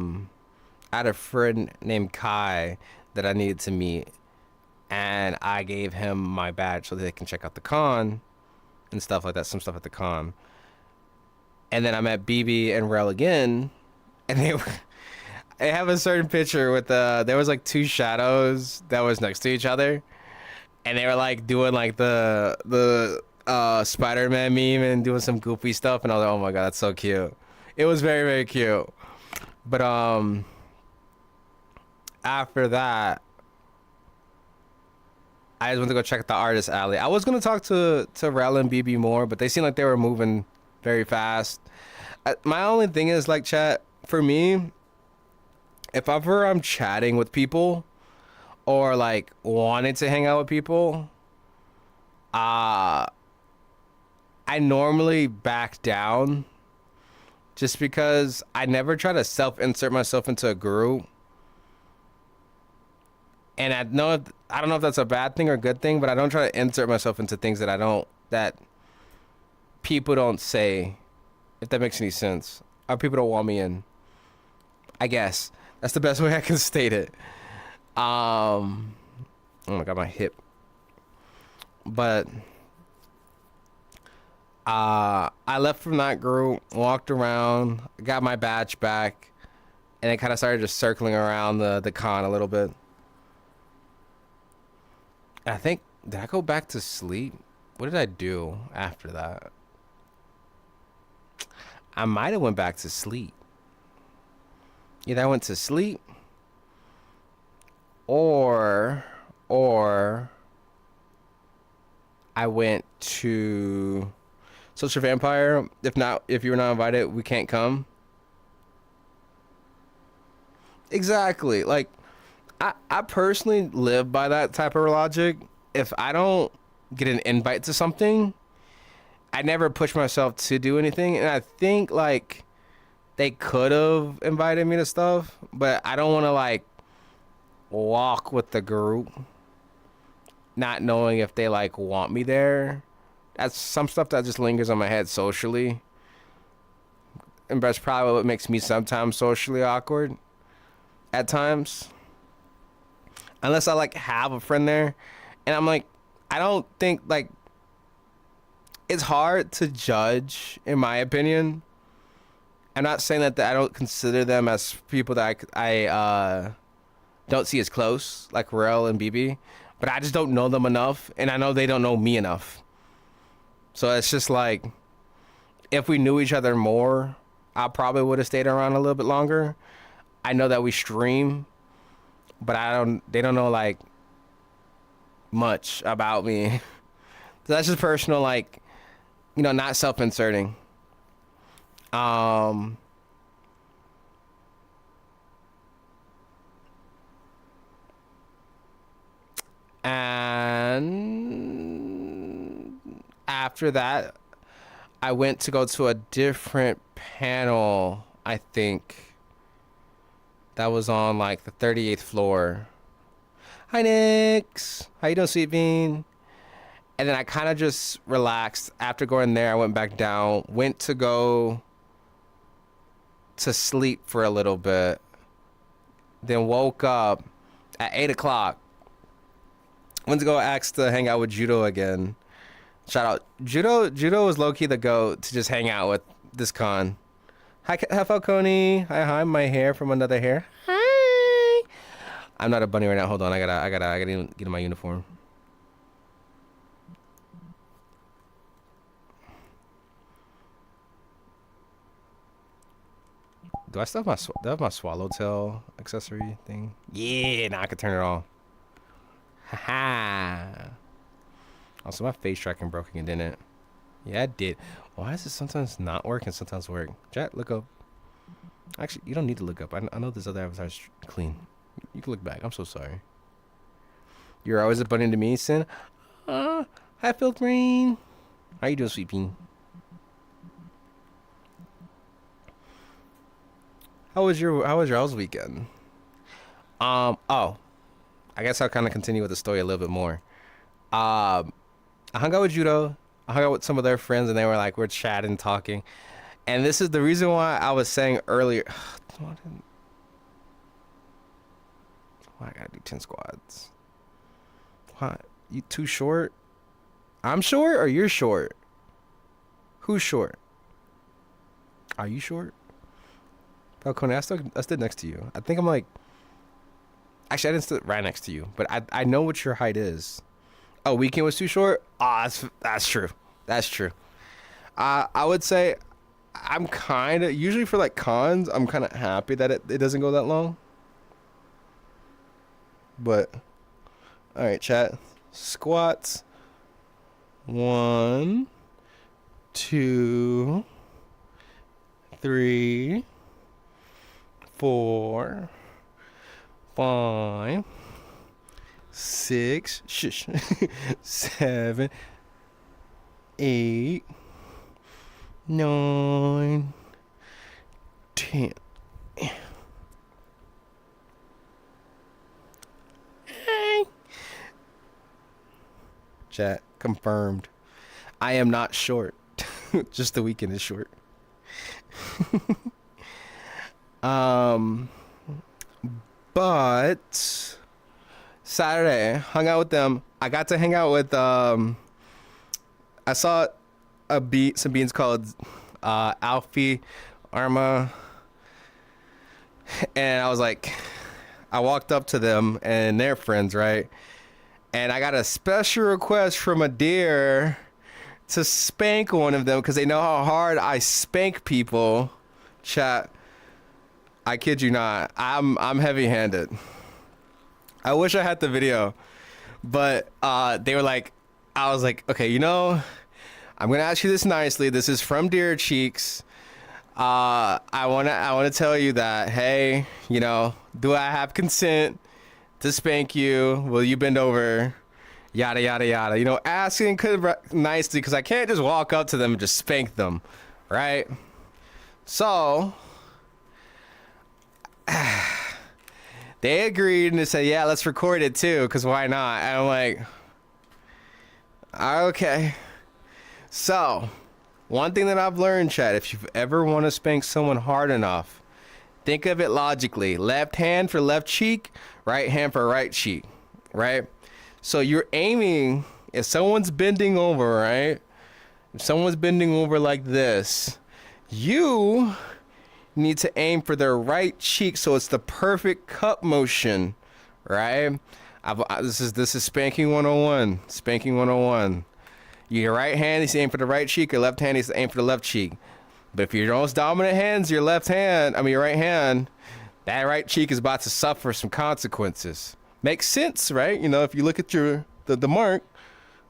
B: had a friend named Kai that I needed to meet, and I gave him my badge so that they can check out the con and stuff like that, some stuff at the con. And then I met BB and Rel again, and they have a certain picture with there was like two shadows that was next to each other, and they were like doing like the Spider-Man meme and doing some goofy stuff, and I was like, oh my god, that's so cute. It was very very cute. But after that, I just went to go check the artist alley. I was gonna talk to Rel and BB more, but they seemed like they were moving very fast. My only thing is like, chat, for me, if ever I'm chatting with people or like wanting to hang out with people, I normally back down just because I never try to self-insert myself into a group. And I don't know if that's a bad thing or a good thing, but I don't try to insert myself into things that people don't say, if that makes any sense. Or people don't want me in. I guess. That's the best way I can state it. Oh my god, my hip. But I left from that group, walked around, got my badge back, and then kind of started just circling around the con a little bit. And I think, did I go back to sleep? What did I do after that? I might have went back to sleep. Either I went to sleep or I went to Social Vampire. If you were not invited, we can't come. Exactly. Like, I personally live by that type of logic. If I don't get an invite to something, I never push myself to do anything. And I think like they could have invited me to stuff, but I don't want to like walk with the group not knowing if they like want me there. That's some stuff that just lingers on my head socially, and that's probably what makes me sometimes socially awkward at times, unless I like have a friend there. And I'm like, I don't think like, it's hard to judge, in my opinion. I'm not saying that I don't consider them as people that I don't see as close, like Rel and BB, but I just don't know them enough, and I know they don't know me enough. So it's just like, if we knew each other more, I probably would have stayed around a little bit longer. I know that we stream, but they don't know like much about me. So that's just personal, like, not self-inserting. Um, and after that, I went to go to a different panel, I think. That was on like the 38th floor. Hi, Nix. How you doing, Sweet Bean? And then I kind of just relaxed. After going there, I went back down, went to go to sleep for a little bit, then woke up at 8 o'clock. Went to go ask to hang out with Judo again. Shout out. Judo was low-key the GOAT to just hang out with this con. Hi, Falcone. Hi, my hair from another hair. Hi. I'm not a bunny right now. Hold on. I gotta get in my uniform. Do I still have my swallowtail accessory thing? Yeah, now I can turn it on. Haha. Also, my face tracking broke again, didn't it? Yeah, it did. Why does it sometimes not work and sometimes work? Chat, look up. Actually, you don't need to look up. I know this other avatar's clean. You can look back. I'm so sorry. You're always a bunny to me, Sin. Hi, Phil Green. How you doing, Sweet Bean? How was y'all's weekend? Oh, I guess I'll kind of continue with the story a little bit more. I hung out with Judo. I hung out with some of their friends, and they were like, we're chatting, talking. And this is the reason why I was saying earlier. Why I gotta do 10 squads? Why? You too short? I'm short or you're short? Who's short? Are you short? Falcone, I stood next to you. I think I'm like... Actually, I didn't sit right next to you, but I know what your height is. Oh, Weekend was too short? That's true. That's true. I would say I'm kind of... Usually for like cons, I'm kind of happy that it doesn't go that long. But... Alright, chat. Squats. 1, 2, 3, 4, 5, 6, 7, 8, 9, 10. Chat confirmed. I am not short. Just the weekend is short. But Saturday hung out with them. I got to hang out with I saw some beans called Alfie, Arma, and I was like, I walked up to them and their friends, right? And I got a special request from a deer to spank one of them because they know how hard I spank people. Chat, I kid you not. I'm heavy-handed. I wish I had the video, but they were like, I was like, okay, you know, I'm gonna ask you this nicely. This is from Deer Cheeks. I wanna tell you that, hey, you know, do I have consent to spank you? Will you bend over? Yada yada yada. You know, asking nicely because I can't just walk up to them and just spank them, right? So they agreed and they said, yeah, let's record it too, because why not? And I'm like, okay. So one thing that I've learned, chat, if you ever want to spank someone hard enough, think of it logically. Left hand for left cheek, right hand for right cheek, right? So you're aiming, if someone's bending over, right? If someone's bending over like this, you need to aim for their right cheek so it's the perfect cup motion, right? This is spanking 101. Spanking 101. Your right hand needs to aim for the right cheek, your left hand needs to aim for the left cheek. But if your most dominant hand's your right hand, that right cheek is about to suffer some consequences. Makes sense, right? You know, if you look at the mark,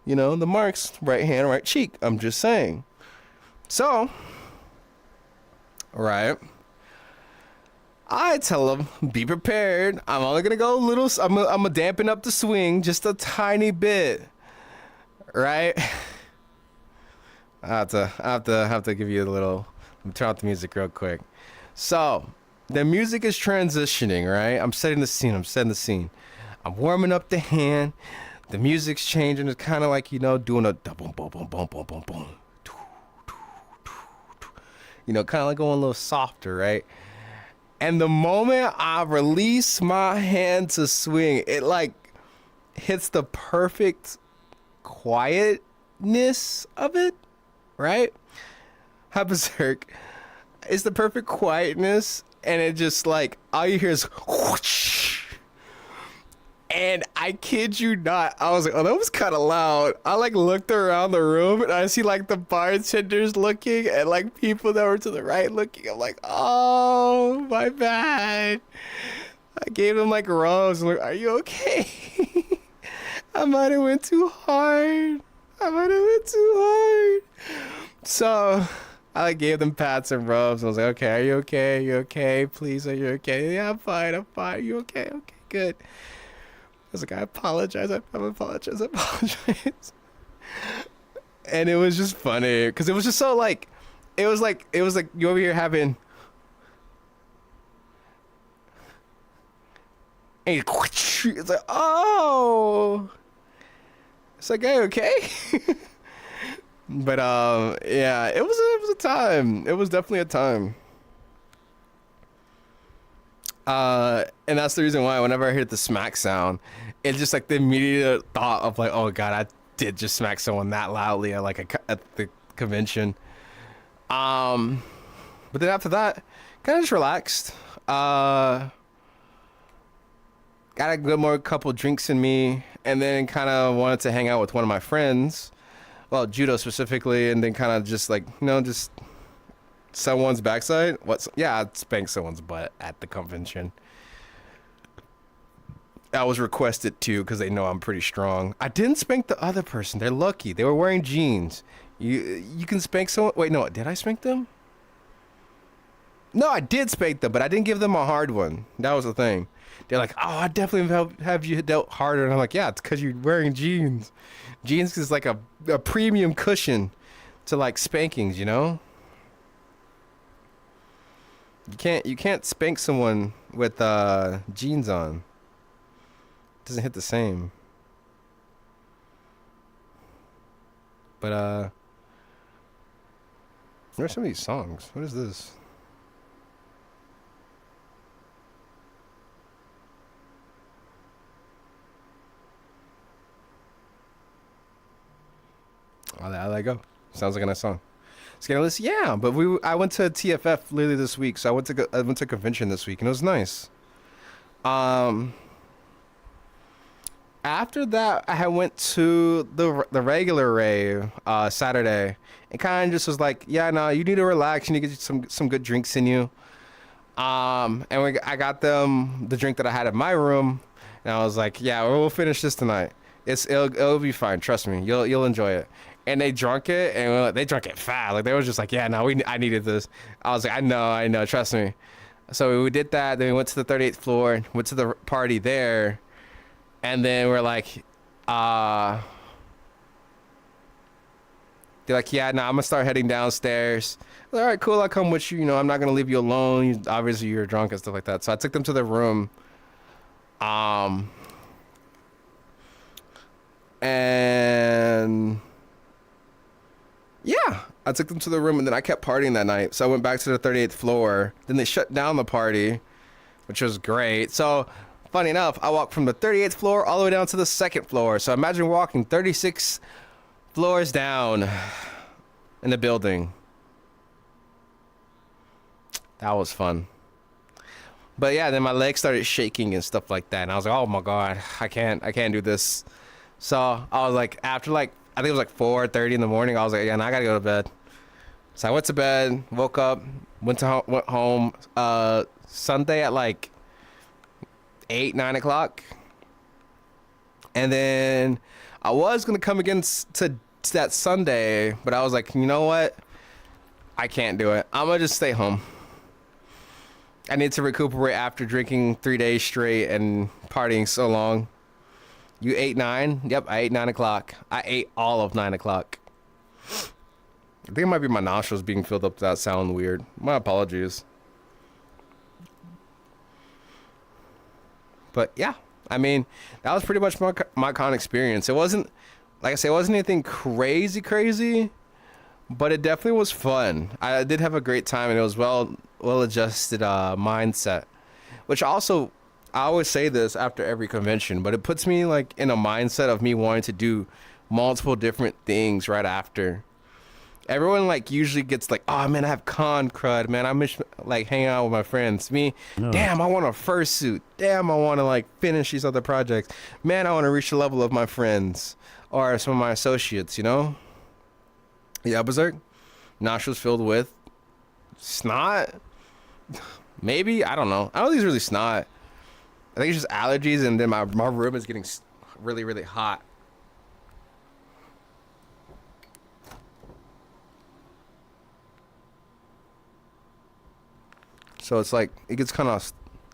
B: you know, the marks, right hand, right cheek. I'm just saying. So right? I tell them, be prepared. I'm only gonna go a little. I'm gonna dampen up the swing just a tiny bit, right? I have to give you a little. Let me turn off the music real quick. So, the music is transitioning, right? I'm setting the scene. I'm warming up the hand. The music's changing. It's kind of like, doing a boom, boom, boom, boom, boom, boom, boom. Kind of like going a little softer, right? And the moment I release my hand to swing, it like hits the perfect quietness of it, right? How berserk. It's the perfect quietness, and it just like, all you hear is whoosh. And I kid you not, I was like, oh, that was kind of loud. I like looked around the room and I see like the bartenders looking and like people that were to the right looking. I'm like, oh, my bad. I gave them like rubs. I'm like, are you okay? I might have went too hard. So I like gave them pats and rubs. I was like, okay, are you okay? Are you okay? Please, are you okay? Yeah, I'm fine. You okay? Okay, good. I was like, I apologize. And it was just funny because it was just so like, it was like you over here having, and it's like, oh, it's like, hey, okay. But yeah, it was a time. It was definitely a time. And that's the reason why whenever I hear the smack sound, it's just like the immediate thought of like, oh god, I did just smack someone that loudly at the convention. But then after that, kind of just relaxed. Got a good more couple drinks in me, and then kind of wanted to hang out with one of my friends, well, judo specifically, and then kind of just like, just someone's backside. Yeah, I'd spank someone's butt at the convention. I was requested to because they know I'm pretty strong. I didn't spank the other person. They're lucky. They were wearing jeans. You can spank someone. Wait, no, did I spank them? No, I did spank them, but I didn't give them a hard one. That was the thing. They're like, oh, I definitely have you dealt harder. And I'm like, yeah, it's because you're wearing jeans. Jeans is like a premium cushion to like spankings, You can't spank someone with jeans on. It doesn't hit the same. But what are some of these songs? What is this? I'll let that go. Sounds like a nice song. Scandalous, yeah, but I went to TFF literally this week, so I went to a convention this week, and it was nice. After that, I went to the regular rave Saturday, and kind of just was like, yeah, no, you need to relax, you need to get some good drinks in you. And I got them the drink that I had in my room, and I was like, yeah, we'll finish this tonight. It'll be fine, trust me, you'll enjoy it. And they drank it, and they drank it fast. Like, they were just like, yeah, no, I needed this. I was like, I know, trust me. So we did that. Then we went to the 38th floor, went to the party there. And then we're like, they're like, yeah, no, I'm going to start heading downstairs. Like, all right, cool, I'll come with you. I'm not going to leave you alone. Obviously, you're drunk and stuff like that. So I took them to their room. And yeah, I took them to the room, and then I kept partying that night. So I went back to the 38th floor. Then they shut down the party, which was great. So funny enough, I walked from the 38th floor all the way down to the 2nd floor. So imagine walking 36 floors down in the building. That was fun. But yeah, then my legs started shaking and stuff like that. And I was like, oh my God, I can't do this. So I was like, after like, I think it was like 4:30 in the morning, I was like, yeah, I gotta go to bed. So I went to bed, woke up, went home, Sunday at like 8-9 o'clock. And then I was gonna come again to that Sunday, but I was like, you know what? I can't do it. I'm gonna just stay home. I need to recuperate after drinking 3 days straight and partying so long. You ate 9? Yep, I ate 9 o'clock. I ate all of 9 o'clock. I think it might be my nostrils being filled up. That sound weird. My apologies. But yeah, I mean, that was pretty much my con experience. It wasn't, like I say, it wasn't anything crazy, but it definitely was fun. I did have a great time, and it was well adjusted mindset. Which also, I always say this after every convention, but it puts me like in a mindset of me wanting to do multiple different things right after. Everyone like usually gets like, oh man, I have con crud, man. I miss like hanging out with my friends. Me, damn, I want a fursuit. Damn, I want to like finish these other projects. Man, I want to reach the level of my friends or some of my associates, you know? Yeah, Berserk. Nostrils filled with snot. Maybe, I don't know. I don't think it's really snot. I think it's just allergies, and then my room is getting really hot. So it's like, it gets kind of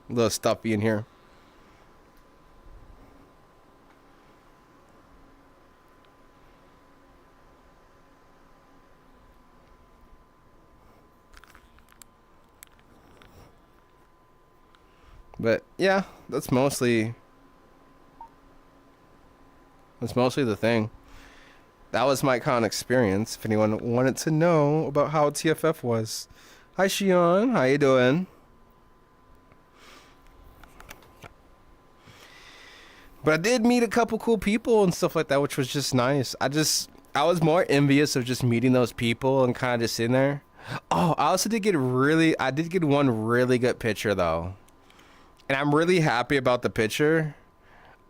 B: a little stuffy in here. But yeah, that's mostly the thing. That was my con experience. If anyone wanted to know about how TFF was. Hi, Shion. How you doing? But I did meet a couple cool people and stuff like that, which was just nice. I was more envious of just meeting those people and kind of just sitting there. Oh, I also did get one really good picture though. And I'm really happy about the picture.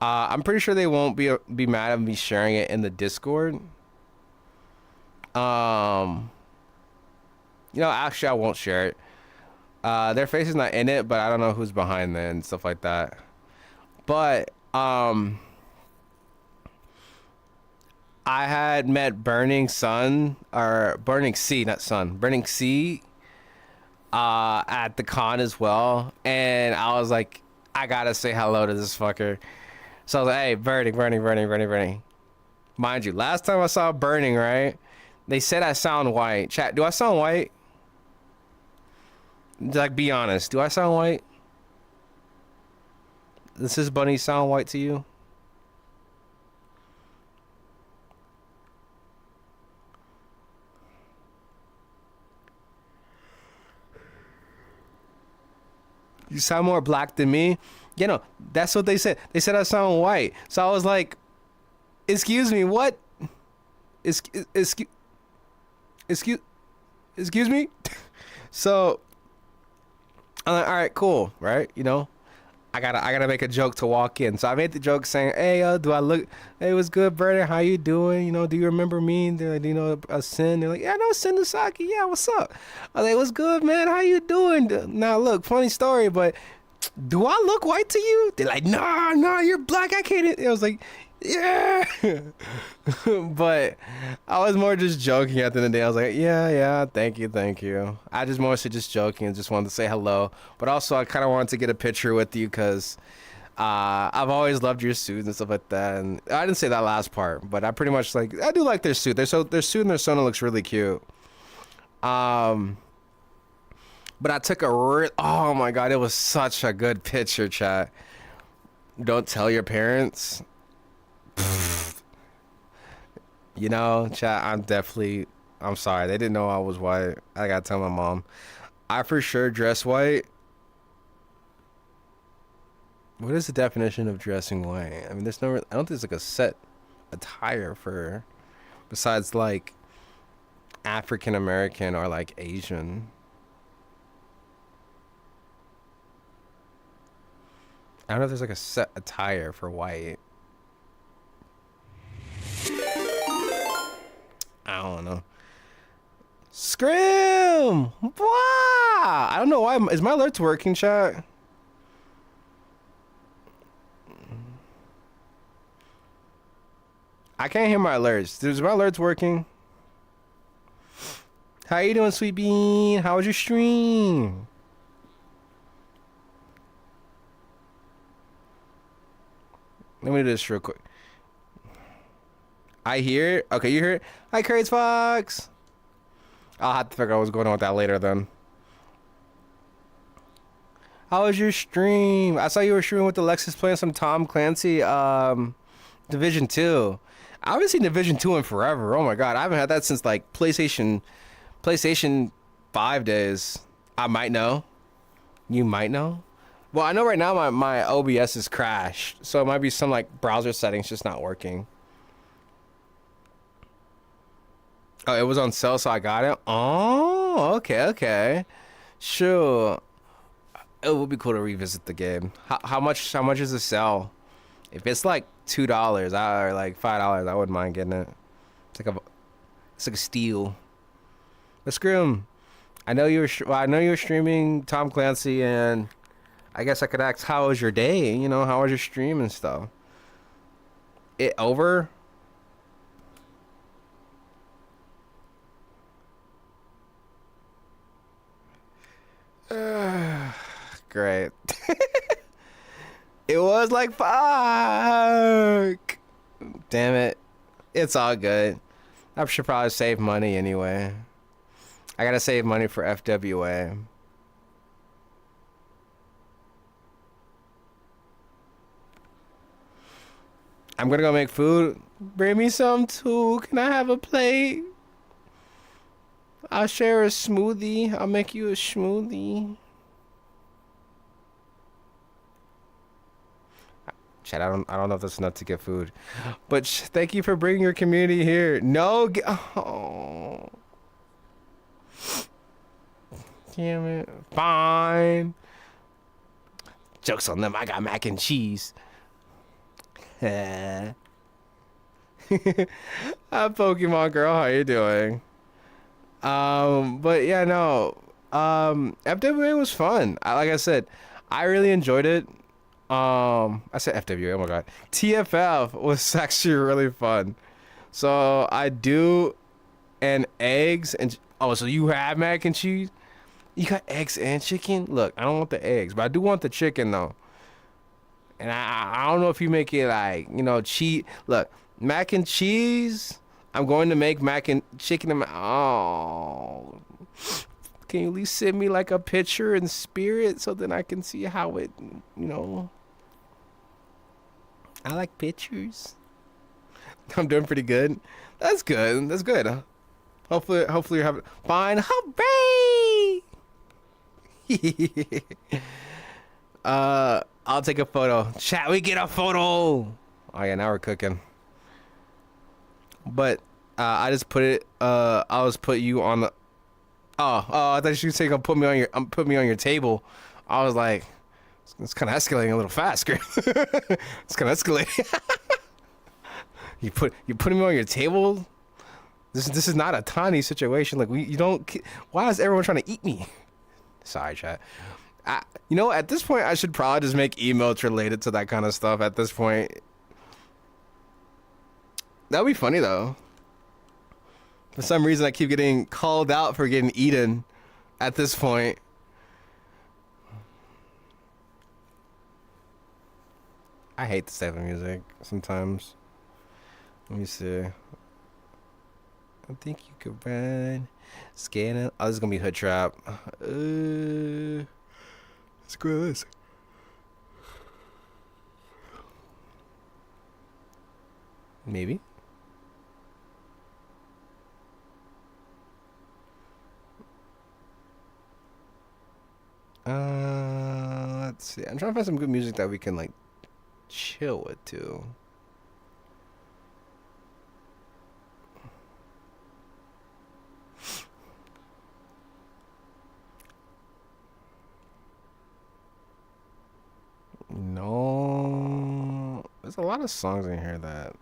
B: I'm pretty sure they won't be mad at me sharing it in the Discord. You know, actually, I won't share it. Their face is not in it, but I don't know who's behind them and stuff like that. But I had met Burning Sun or Burning Sea, not Sun, Burning Sea at the con as well, and I was like, I gotta say hello to this fucker. So I was like, hey, Burning. Mind you, last time I saw Burning, right? They said I sound white. Chat, do I sound white? Like, be honest. Do I sound white? Does this bunny sound white to you? You sound more black than me? You know, that's what they said. They said I sound white. So I was like, excuse me, what? Excuse me? So I'm like, all right, cool, right? You know, I gotta make a joke to walk in. So I made the joke saying, hey, do I look, hey, what's good, brother? How you doing? You know, do you remember me? They're like, do you know a Sin? They're like, yeah, I know Sin Saki. Yeah, what's up? I was like, what's good, man? How you doing? Now, look, funny story, but do I look white to you? They're like, nah, you're black. I can't. I was like, yeah. But I was more just joking at the end of the day. I was like, yeah, thank you. I just mostly just joking and just wanted to say hello. But also, I kind of wanted to get a picture with you because I've always loved your suits and stuff like that. And I didn't say that last part, but I pretty much like, I do like their suit. Their suit and their Sona looks really cute. But I took oh my god, it was such a good picture, chat. Don't tell your parents. You know, chat, I'm sorry. They didn't know I was white. I gotta tell my mom. I for sure dress white. What is the definition of dressing white? I mean, I don't think there's like a set attire for, besides like African American or like Asian. I don't know if there's like a set attire for white. I don't know. Scream! Wow! I don't know why. Is my alerts working, chat? I can't hear my alerts. Is my alerts working? How you doing, Sweet Bean? How was your stream? Let me do this real quick. I hear it. Okay, you hear it? Hi, Crates Fox. I'll have to figure out what's going on with that later then. How was your stream? I saw you were streaming with Alexis playing some Tom Clancy Division 2. I haven't seen Division 2 in forever. Oh my god, I haven't had that since like PlayStation 5 days. I might know. You might know. Well, I know right now my OBS is crashed, so it might be some like browser settings just not working. Oh, it was on sale, so I got it. Oh, okay. Sure. It would be cool to revisit the game. How much is the sale? If it's like $2 or like $5, I wouldn't mind getting it. It's like a steal. But screw 'em. I know you were streaming Tom Clancy, and I guess I could ask, how was your day? You know, how was your stream and stuff? It over? Great. It was like, fuck. Damn it. It's all good. I should probably save money anyway. I gotta save money for FWA. I'm gonna go make food. Bring me some too. Can I have a plate? I'll share a smoothie. I'll make you a smoothie. Chat, I don't know if that's enough to get food, but thank you for bringing your community here. No, oh, damn it. Fine. Jokes on them. I got mac and cheese. Hi, Pokemon girl. How you doing? But yeah, no. FWA was fun. Like I said, I really enjoyed it. I said FWA. Oh my god, TFF was actually really fun. So I do, and eggs and oh, so you have mac and cheese? You got eggs and chicken? Look, I don't want the eggs, but I do want the chicken though. And I don't know if you make it like, you know, cheese. Look, mac and cheese. I'm going to make mac and chicken. Oh, can you at least send me like a picture in spirit so then I can see how it, you know. I like pictures. I'm doing pretty good. That's good. That's good. Hopefully you're having fine. Hooray! I'll take a photo. Chat, we get a photo. Oh yeah, now we're cooking. But I just put it. I'll just put you on the. Oh, I thought you were saying put me on your table. I was like, it's kind of escalating a little fast, girl. It's kind of escalating. you putting me on your table. This is not a tiny situation. Like you don't. Why is everyone trying to eat me? Sorry, chat. You know, at this point, I should probably just make emotes related to that kind of stuff. At this point, that'd be funny though. For some reason, I keep getting called out for getting eaten. At this point, I hate this type of music sometimes. Let me see. I think you could run. Scan it. Oh, this is gonna be Hood Trap. Screw this. Maybe. Let's see. I'm trying to find some good music that we can like chill with too. No, there's a lot of songs in here that.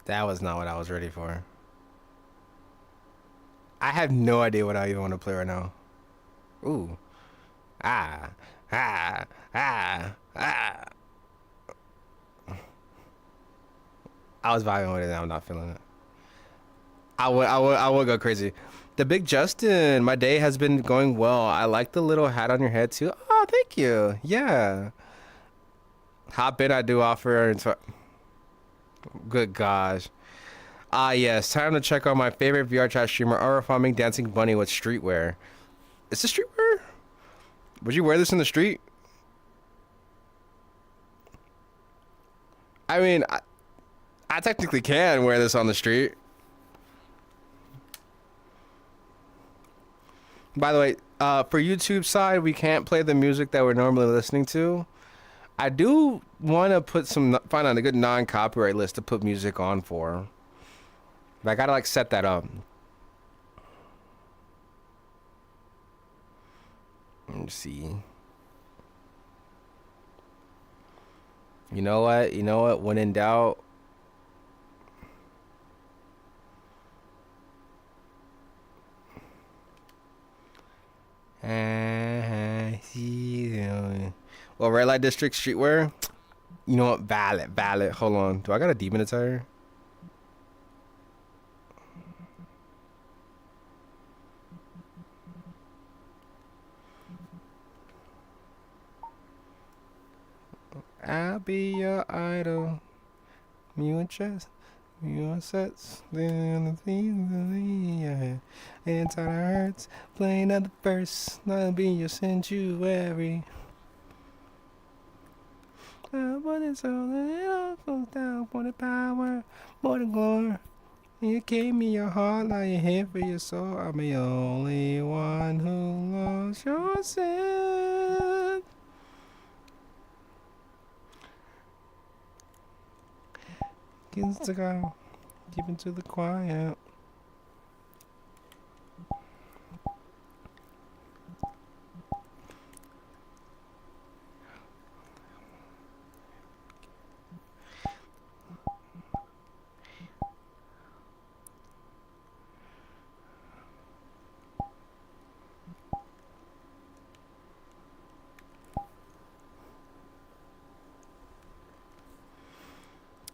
B: That was not what I was ready for. I have no idea what I even want to play right now. Ooh. Ah. Ah. Ah. Ah. I was vibing with it. I'm not feeling it. I would go crazy. The big Justin, my day has been going well. I like the little hat on your head too. Oh, thank you. Yeah. Hop in, I do offer. Good gosh. Ah, yes. Time to check out my favorite VRChat streamer, Aura Farming Dancing Bunny with streetwear. Is this streetwear? Would you wear this in the street? I mean, I technically can wear this on the street. By the way, for YouTube side, we can't play the music that we're normally listening to. I do want to find out a good non-copyright list to put music on for. But I gotta like set that up. Let's see. You know what? You know what? When in doubt. Well, red light district streetwear. You know what? Valid. Hold on. Do I got a demon attire? I'll be your idol. You and chess. You and sets. Then the things inside our hearts. Playing at the first. I'll be your sanctuary. But it's all that it all goes down for the power, more the glory. You gave me your heart, now you're here for your soul. I'm the only one who lost your sin. Kids to go, keep into the quiet.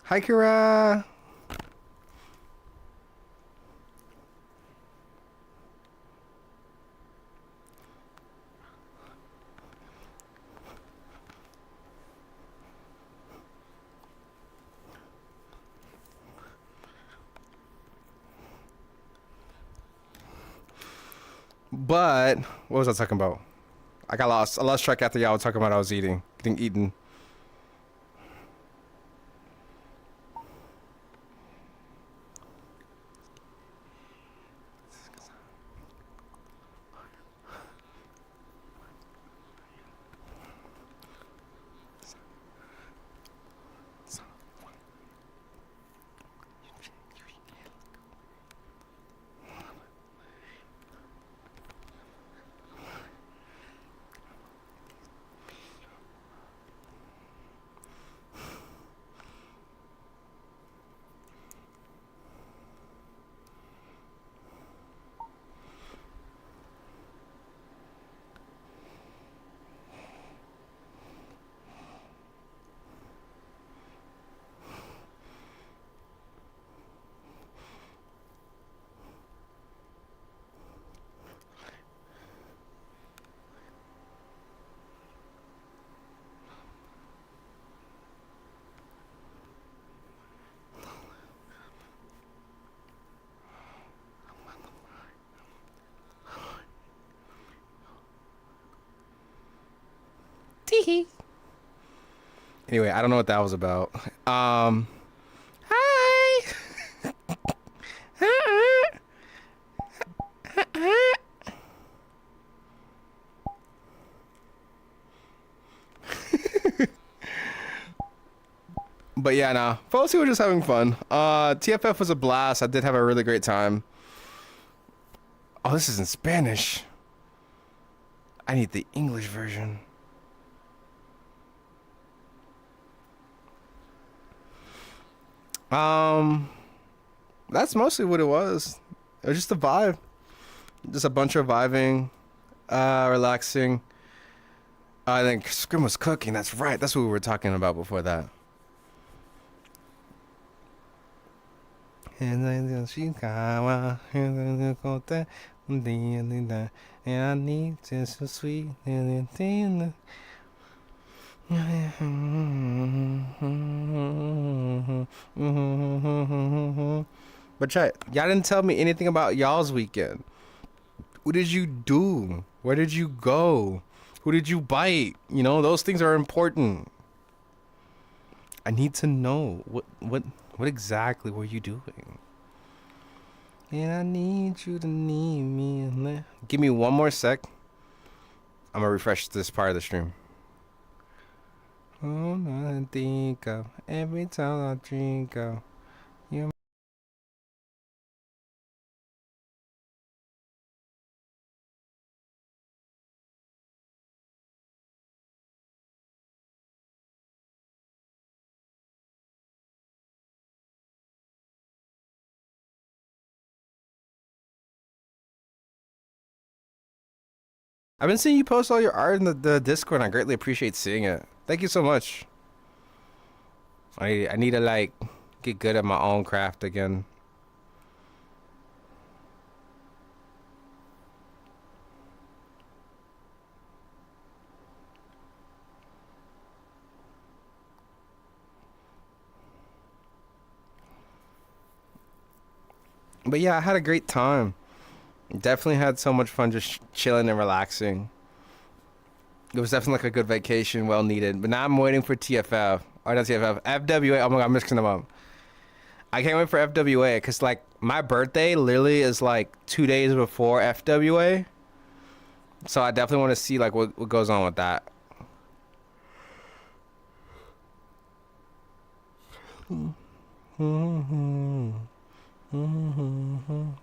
B: Hi, Kira. But what was I talking about? I got lost. I lost track after y'all were talking about I was getting eaten. Teehee. Anyway, I don't know what that was about. Hi. But yeah, nah. Folks who were just having fun. TFF was a blast. I did have a really great time. Oh, this is in Spanish. I need the English version. That's mostly what it was. It was just a vibe. Just a bunch of vibing, relaxing. I think Scrim was cooking. That's right. That's what we were talking about before that. And I need just so sweet. But chat, y'all didn't tell me anything about y'all's weekend. What did you do? Where did you go? Who did you bite? You know, those things are important. I need to know what exactly were you doing? And I need you to need me. Give me one more sec. I'm gonna refresh this part of the stream. Oh, I think of every time I drink of you. I've been seeing you post all your art in the Discord, and I greatly appreciate seeing it. Thank you so much. I need to like get good at my own craft again. But yeah, I had a great time. Definitely had so much fun just chilling and relaxing. It was definitely like a good vacation, well needed. But now I'm waiting for TFF. Or not TFF, FWA. Oh my god, I'm mixing them up. I can't wait for FWA because like my birthday literally is like 2 days before FWA. So I definitely want to see like what goes on with that.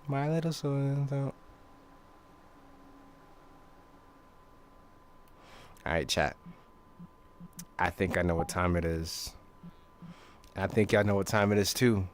B: My little soul. All right, chat. I think I know what time it is. I think y'all know what time it is too.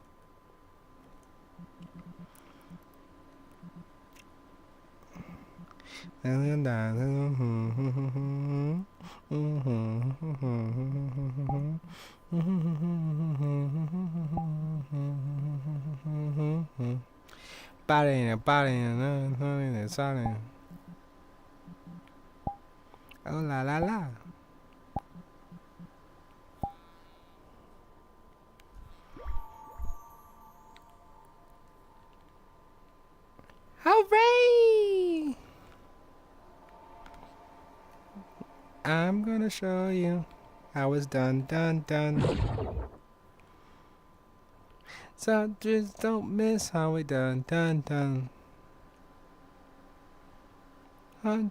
B: Oh la la la. Hooray! I'm gonna show you how it's done. So just don't miss how we done.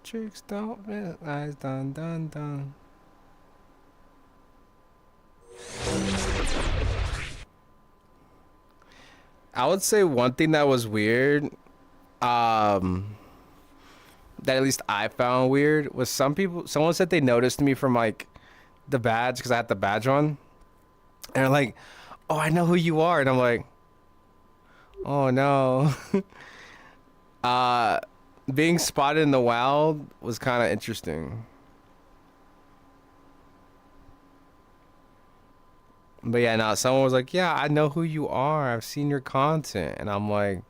B: Tricks don't realize done. I would say one thing that was weird, um, that at least I found weird was someone said they noticed me from like the badge because I had the badge on, and they're like, "Oh, I know who you are," and I'm like, "Oh no." uh, Being spotted in the wild was kind of interesting. But yeah, no, someone was like, "Yeah, I know who you are. I've seen your content," and I'm like,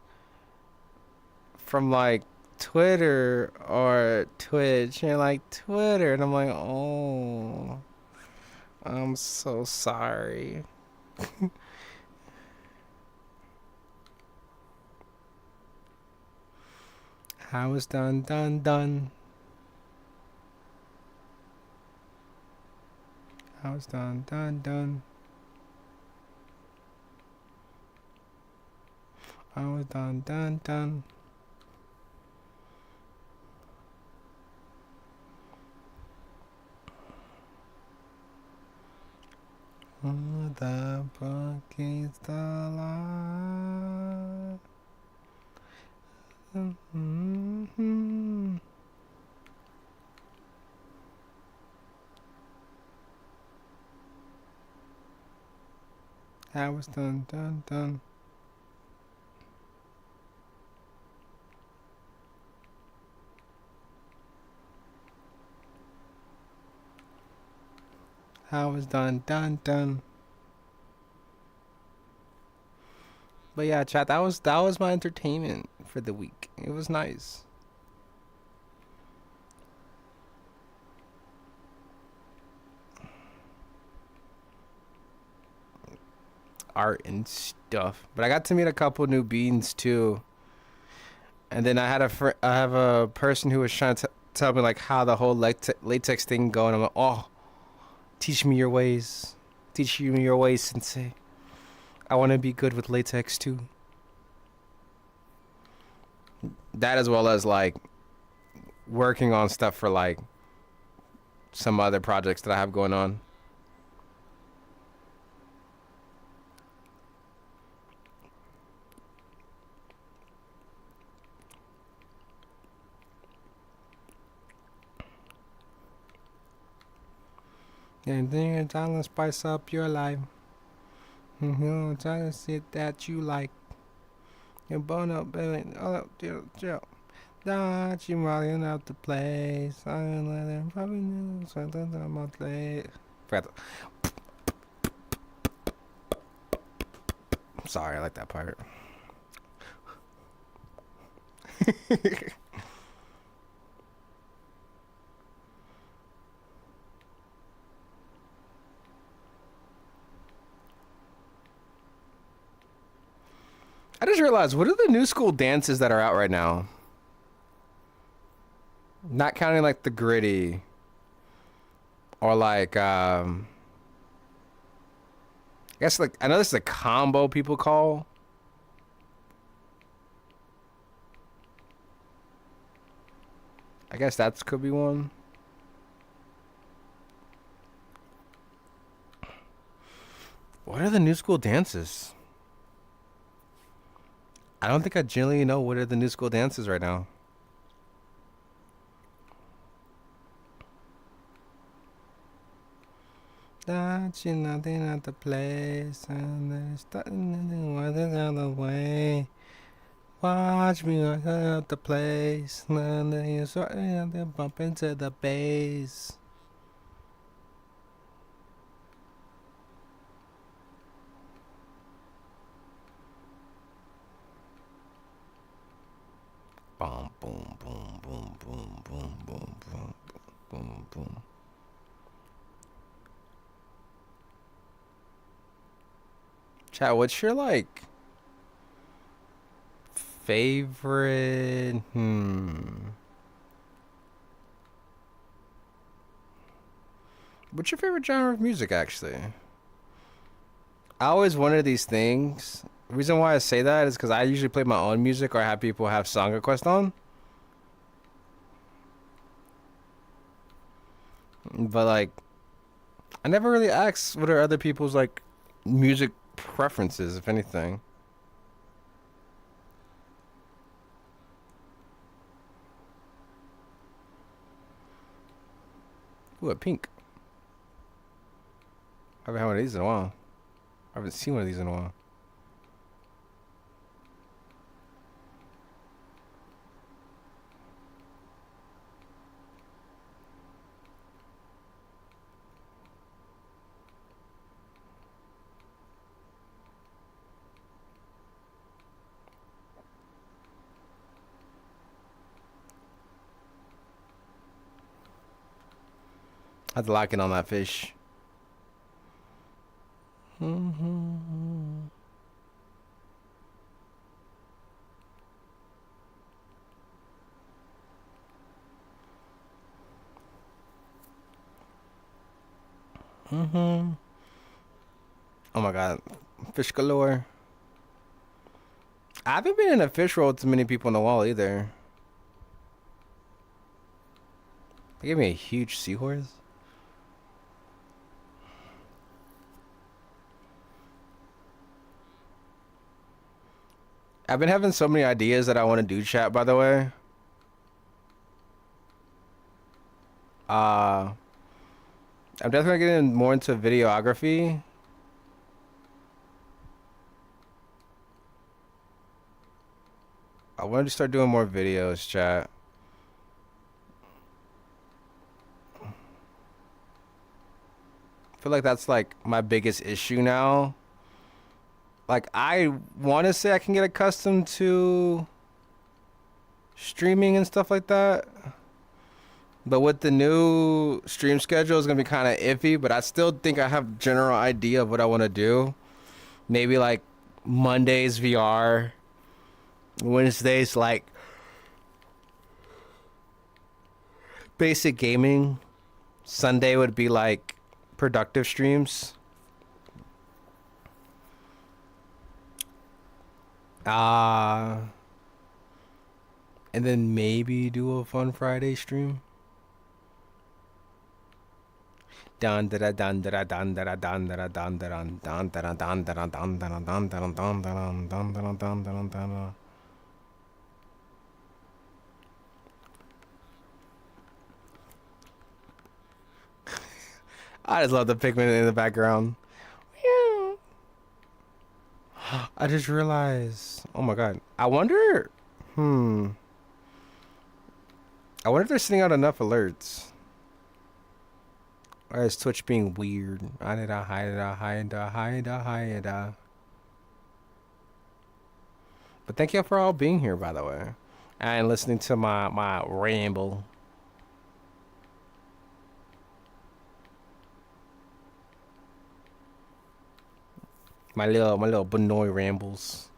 B: "From like Twitter or Twitch," and like Twitter, and I'm like, "Oh, I'm so sorry." How it's done. How it's done. How it's done. Oh, the book is the light. How it's done. how it's done, done, done. But yeah, chat. That was my entertainment for the week. It was nice. Art and stuff. But I got to meet a couple new beans too. And then I had I have a person who was trying to tell me like how the whole latex thing going. I'm like, oh, teach me your ways. Teach me your ways, sensei. I want to be good with latex too. That as well as like working on stuff for like some other projects that I have going on. And then you're trying to spice up your life. You're trying to see that you like. You're bone up, belly, all up, chill. Don't you running out the place. I'm letting probably know something I'm out late. Sorry, I like that part. I just realized, what are the new school dances that are out right now? Not counting like the gritty or like I guess like I know this is a combo people call. I guess that could be one. What are the new school dances? I don't think I genuinely know what are the new school dances right now. That you nothing at the place and there's nothing out the way. Watch me out the place and then you're starting to bump into the bass. Boom, boom, boom, boom, boom, boom, boom, boom, boom, boom. Chat, what's your like favorite? What's your favorite genre of music, actually? I always wonder these things. The reason why I say that is because I usually play my own music or I have people have song requests on. But like, I never really ask what are other people's like music preferences, if anything. Ooh, a pink. I haven't had one of these in a while. I haven't seen one of these in a while. I have to lock in on that fish. Mm-hmm. Oh my god. Fish galore. I haven't been in a fish roll with too many people in the wall either. They gave me a huge seahorse. I've been having so many ideas that I want to do, chat, by the way. I'm definitely getting more into videography. I wanted to start doing more videos, chat. feel like that's like my biggest issue now. Like I want to say I can get accustomed to streaming and stuff like that. But with the new stream schedule, it's gonna be kind of iffy. But I still think I have general idea of what I want to do. Maybe like Mondays VR, Wednesdays like basic gaming. Sunday would be like productive streams. Uh and then maybe do a fun Friday stream. Dun da da dun da da dun da da dun da da dun da dun dun da da dun da da dun da da dun da da dun da dun dun da da dun da da dun. I just love the Pikmin in the background. I just realized. Oh my god. I wonder. I wonder if they're sending out enough alerts. Or is Twitch being weird? But thank you for all being here, by the way, and listening to my ramble. My little Benoy rambles.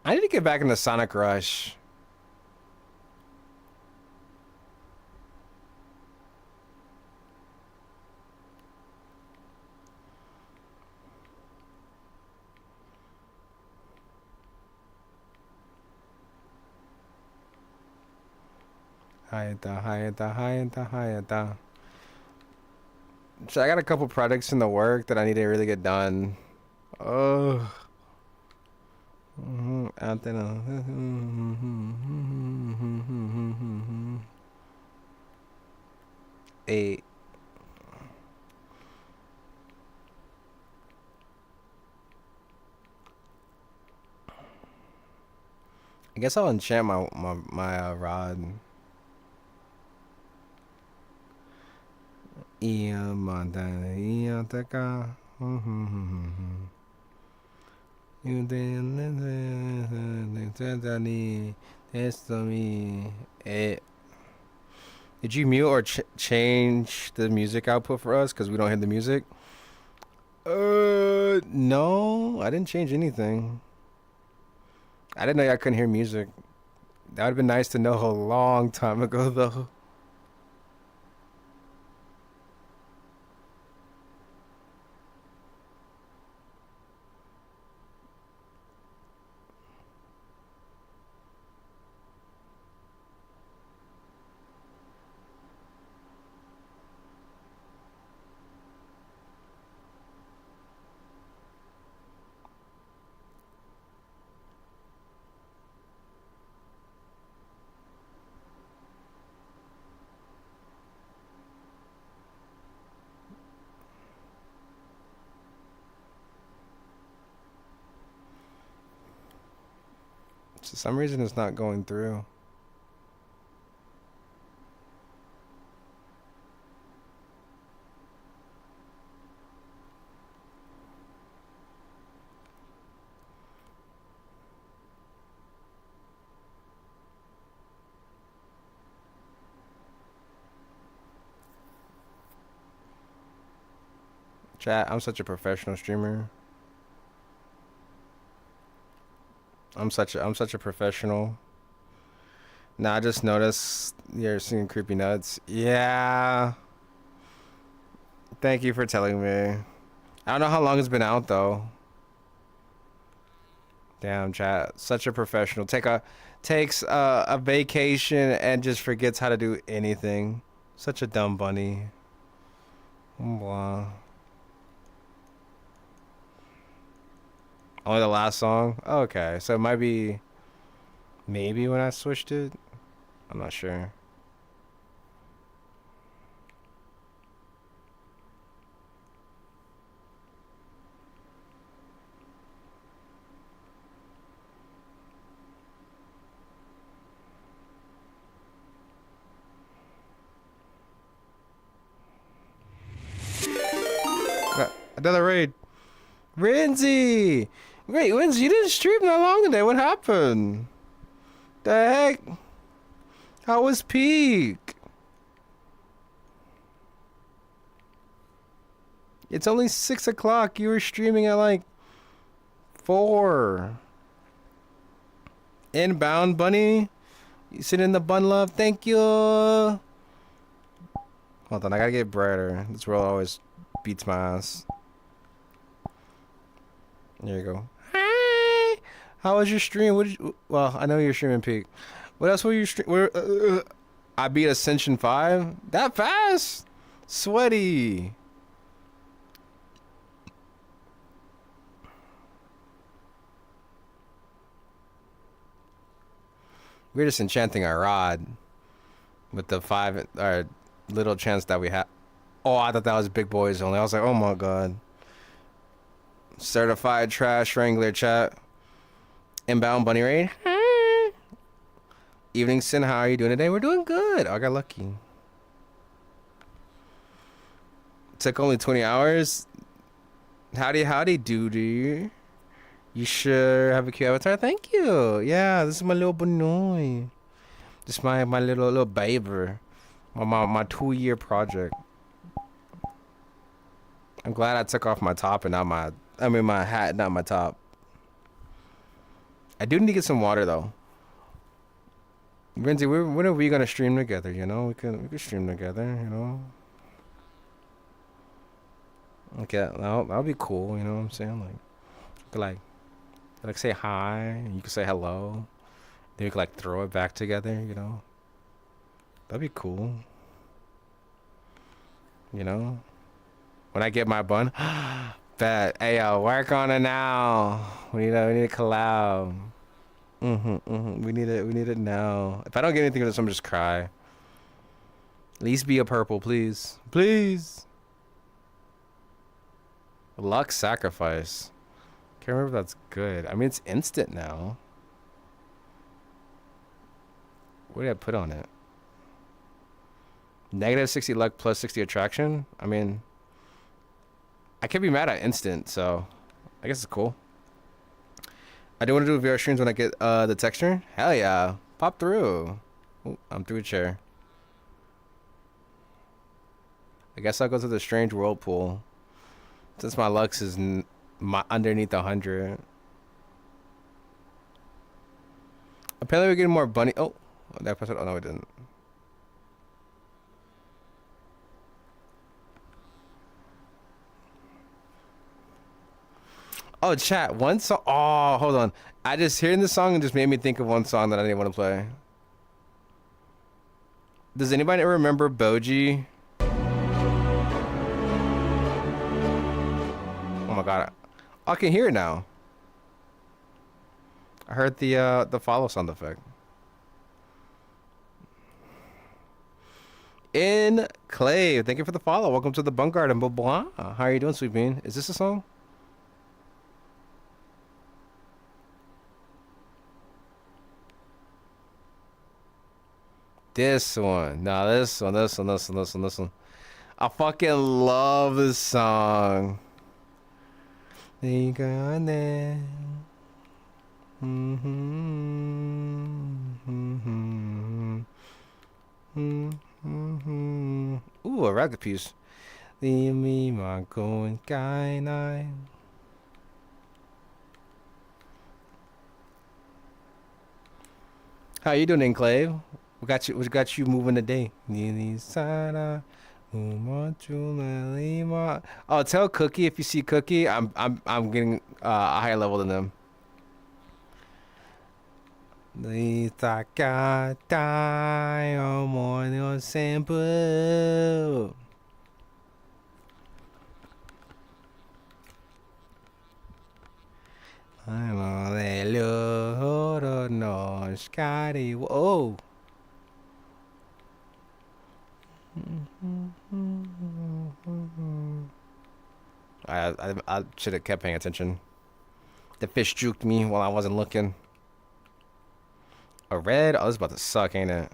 B: I need to get back into Sonic Rush. Hayata. So I got a couple projects in the work that I need to really get done. Oh. Antenna. Eight. I guess I'll enchant my rod. Iya Montana, iya Taka. You did you mute or change the music output for us because we don't hear the music? No, I didn't change anything. I didn't know I couldn't hear music. That would have been nice to know a long time ago, though. For some reason, it's not going through. Chat, I'm such a professional streamer. I'm such a professional. Nah, I just noticed you're seeing creepy nuts. Yeah. Thank you for telling me. I don't know how long it's been out though. Damn, chat. Such a professional. Takes a vacation and just forgets how to do anything. Such a dumb bunny. Blah. Only the last song? Okay, so it might be maybe when I switched it. I'm not sure. Another raid. Rinzy! Wait, Rinzy, you didn't stream that long today. What happened? The heck? How was peak? It's only 6 o'clock. You were streaming at like 4. Inbound, bunny. You sit in the bun love. Thank you. Hold on, I gotta get brighter. This world always beats my ass. There you go. Hi. How was your stream? What did you, well, I know you're streaming peak. What else were you stream? I beat Ascension 5. That fast? Sweaty. We're just enchanting our rod with the 5 little chance that we have. Oh, I thought that was big boys only. I was like, oh my god. Certified trash wrangler chat. Inbound bunny raid. Evening Sin, how are you doing today? We're doing good. I got lucky. Took only 20 hours. Howdy, dude. You sure have a cute avatar? Thank you. Yeah, this is my little boy. This is my little baby. My 2-year project. I'm glad I took off my top and not my hat, not my top. I do need to get some water though. Rinzy, when are we gonna stream together? You know, we could stream together. You know. Okay, that'll be cool. You know what I'm saying? Like say hi, and you can say hello. Then we could like throw it back together. You know. That'd be cool. You know. When I get my bun, bet. Hey yo, work on it now. We need a collab. We need it now. If I don't get anything from this, I'm just cry. At least be a purple, please. Please. Luck sacrifice. Can't remember if that's good. I mean, it's instant now. What did I put on it? Negative 60 luck plus 60 attraction? I mean, I can't be mad at instant, so I guess it's cool. I do want to do VR streams when I get the texture. Hell yeah. Pop through. Ooh, I'm through a chair. I guess I'll go to the strange whirlpool. Since my lux is underneath 100. Apparently we're getting more bunny. Oh, that person. Oh, no, we didn't. Oh, chat. One song. Oh, hold on. I just hearing the song and just made me think of one song that I didn't want to play. Does anybody ever remember Boji? Oh my god. I can hear it now. I heard the follow sound effect. Enclave, thank you for the follow. Welcome to the Bunk Garden. Blah, blah. How are you doing, Sweet Bean? Is this a song? This one. No, this one. I fucking love this song. There you go on there. Ooh, a ragged piece. Leave me my going guy night. How you doing, Enclave? We got you moving today. Oh, tell Cookie if you see Cookie, I'm getting a higher level than them. Itakata omono simple. Hallelujah, no Scotty. Oh. I should have kept paying attention. The fish juked me while I wasn't looking. A red? Oh, this is about to suck, ain't it?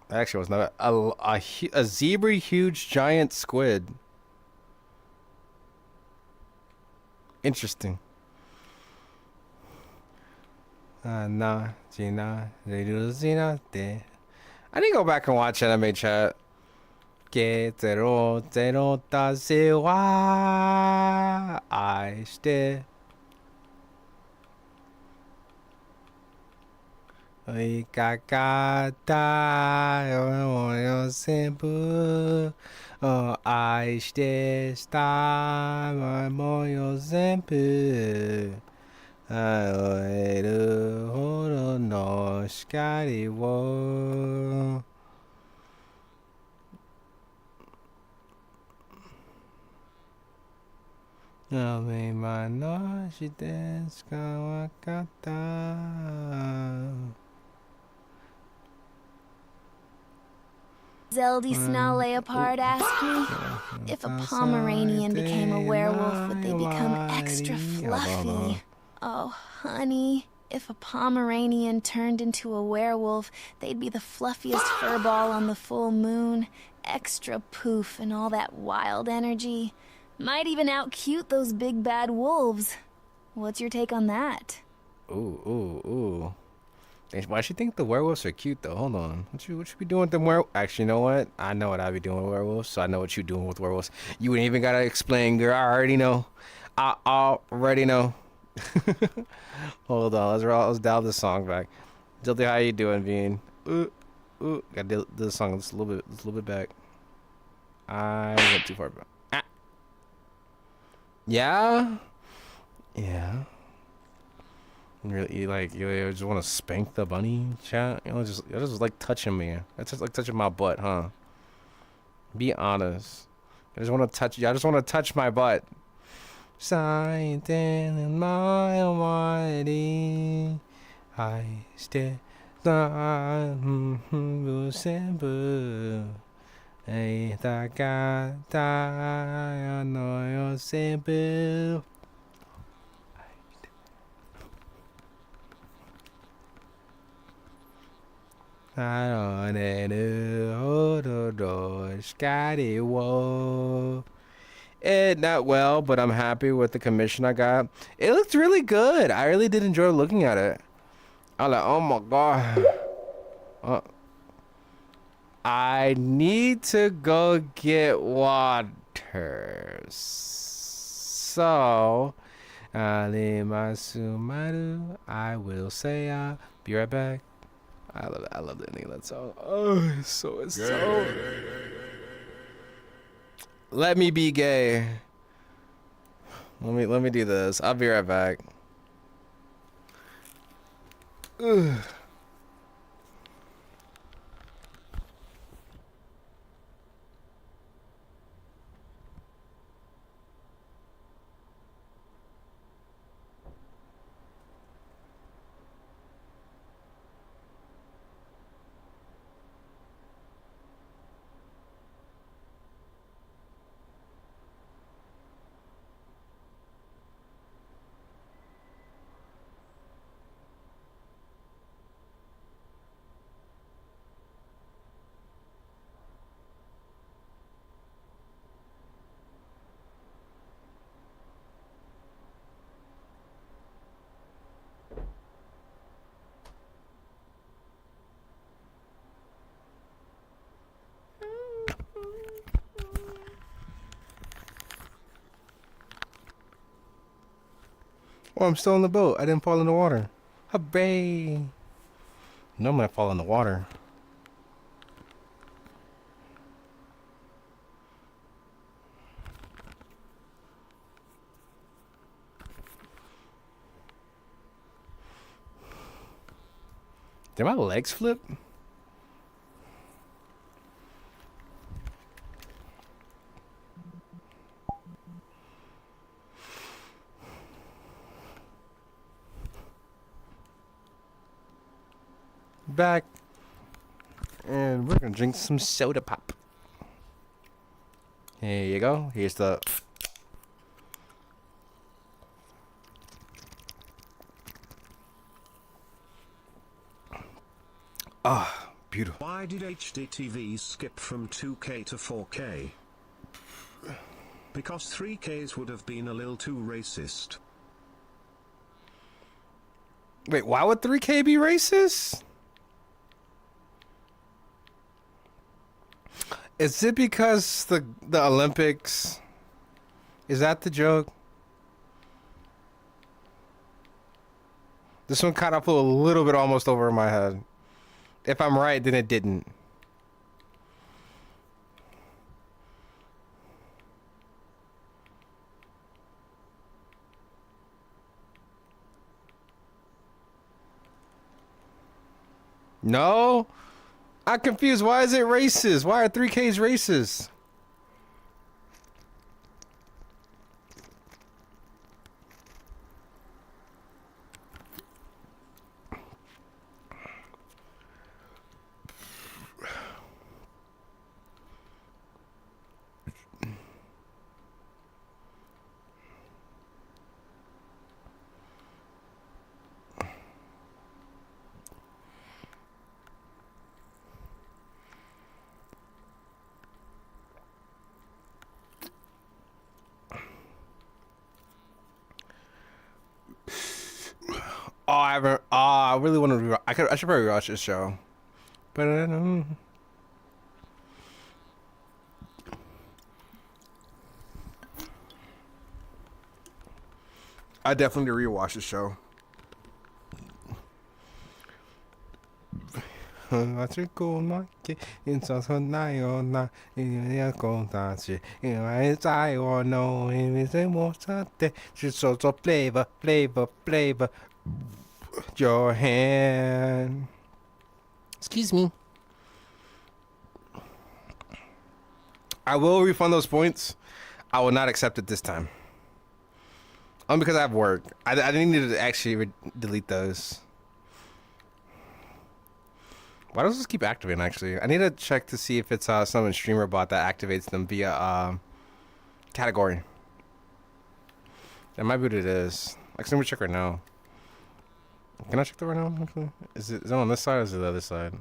B: That actually was not a zebra huge giant squid. Interesting. Nah, Gina, they do Gina. I need to go back and watch anime chat. Que zero zero da se wa aishite. Oi kakata yo senpu. Oh, aishite sta mo yo senpu. Aoeru horo no shikari wo. Zelda
C: Snow Leopard asked me, if a Pomeranian became a werewolf, would they become extra fluffy? Oh, honey, if a Pomeranian turned into a werewolf, they'd be the fluffiest furball on the full moon. Extra poof and all that wild energy. Might even out-cute those big bad wolves. What's your take on that?
B: Ooh. Why she think the werewolves are cute though? Hold on. What you be doing with them werewolves? Actually, you know what? I know what I be doing with werewolves, so I know what you doing with werewolves. You ain't even gotta explain, girl. I already know. I already know. Hold on. Let's dial this song back. Dildy, how you doing, Bean? Gotta do the song just a little bit back. I went too far back. Yeah. Really, you just want to spank the bunny, chat? You just like touching me. That's just like touching my butt, huh? Be honest. I just want to touch you. I just want to touch my butt. Something in my body. I stay simple. Hey, I know you're simple. I don't know, Scotty, whoa. Not well, but I'm happy with the commission I got. It looked really good. I really did enjoy looking at it. I was like, oh my god. I need to go get water. So, Alimasumaru, I will say I'll be right back. I love the ending of that song. Oh, it's so. Let me be gay. Let me do this. I'll be right back. Ugh. Oh, I'm still in the boat. I didn't fall in the water. Hooray. No, I'm gonna fall in the water. Did my legs flip? Back. And we're gonna drink some soda pop. Here you go. Here's the... Ah, beautiful.
D: Why did HDTV skip from 2K to 4K? Because 3Ks would have been a little too racist.
B: Wait, why would 3K be racist? Is it because the Olympics? Is that the joke? This one kind of flew a little bit almost over my head. If I'm right, then it didn't. No? I'm confused. Why is it racist? Why are 3Ks racist? Oh, I haven't. Oh, I really want to. I should probably watch this show, but I don't. I definitely need to rewatch the show. Flavor. Your hand. Excuse me. I will refund those points. I will not accept it this time. Only because I have work. I didn't need to actually delete those. Why does this keep activating, actually? I need to check to see if it's some streamer bot that activates them via category. That might be what it is. Actually, let me check right now. Can I check that right now? Actually? Is it on this side or is it the other side?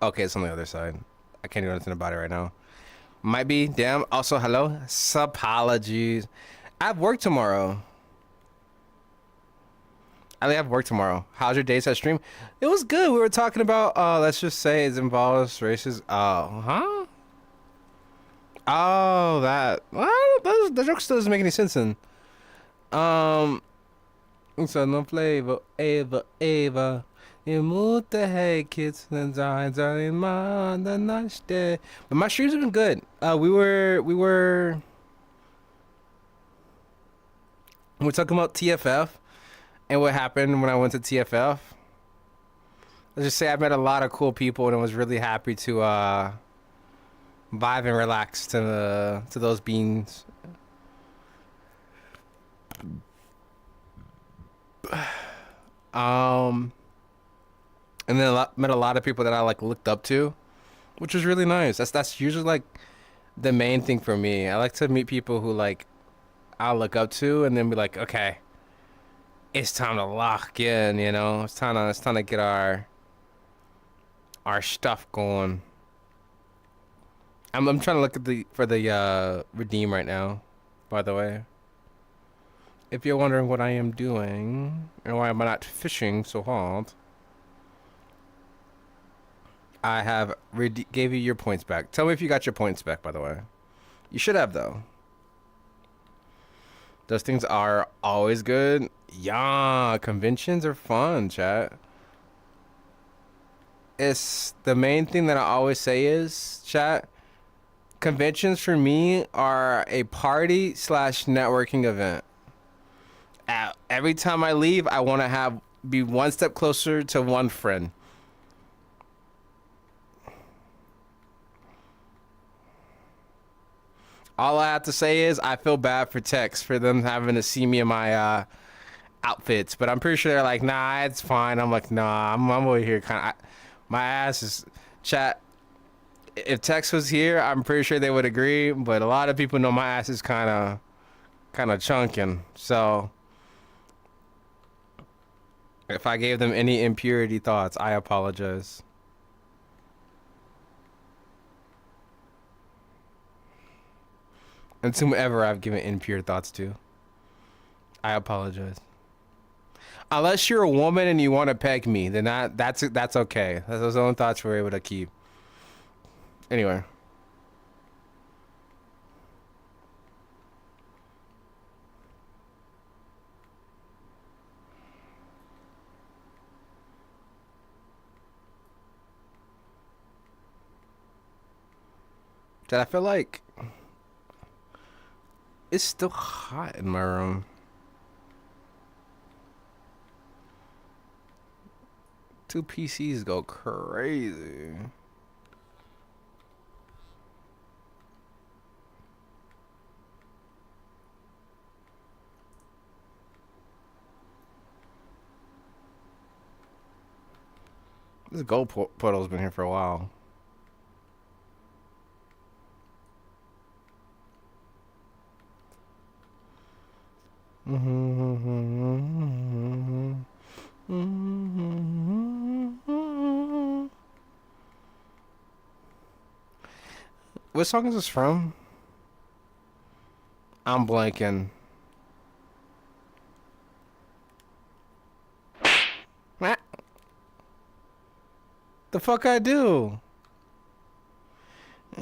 B: Okay, it's on the other side. I can't do anything about it right now. Might be. Damn. Also, hello. Apologies. I have work tomorrow. I have work tomorrow. How's your days at stream? It was good. We were talking about, let's just say it involves races. Huh? Oh, that. Well, the joke still doesn't make any sense then. So no flavor, Ava. You move the head, kids, and in my the night day. But my streams have been good. We were talking about TFF and what happened when I went to TFF. Let's just say I met a lot of cool people and I was really happy to vibe and relax to those beans. And then met a lot of people that I like looked up to, which was really nice. That's usually like the main thing for me. I like to meet people who like I look up to, and then be like, okay, it's time to lock in. You know, it's time to get our stuff going. I'm trying to look at for the redeem right now, by the way. If you're wondering what I am doing and why am I not fishing so hard, I have gave you your points back. Tell me if you got your points back, by the way. You should have, though. Those things are always good. Yeah, conventions are fun, chat. It's the main thing that I always say is, chat, conventions for me are a party / networking event. Every time I leave, I want to be one step closer to one friend. All I have to say is I feel bad for Tex for them having to see me in my outfits, but I'm pretty sure they're like, nah, it's fine. I'm like, nah, I'm over here kind of. My ass is chat. If Tex was here, I'm pretty sure they would agree. But a lot of people know my ass is kind of chunking. So if I gave them any impurity thoughts, I apologize. And to whomever I've given impure thoughts to, I apologize. Unless you're a woman and you want to peg me, then that's okay. That's those own thoughts we're able to keep. Anyway. Did I feel like it's still hot in my room? Two PCs go crazy. This gold portal's been here for a while. What song is this from? I'm blanking. The fuck I do? I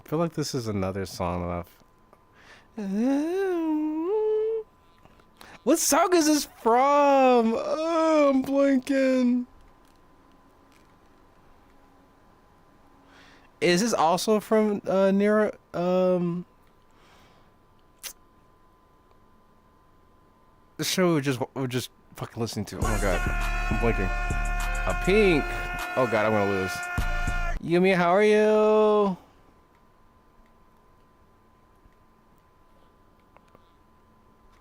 B: feel like this is another song that What song is this from? Oh, I'm blanking. Is this also from near the show we're just fucking listening to? Oh my god, I'm blinking. A pink. Oh god, I'm gonna lose. Yumi, how are you?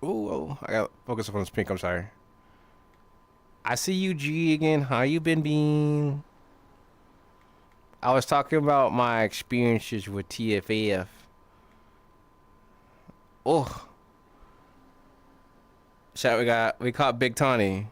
B: Oh, I gotta focus on this pink. I'm sorry. I see you, G again. How you been, Bean? I was talking about my experiences with TFF. Oh. Chat, we caught Big Tawny.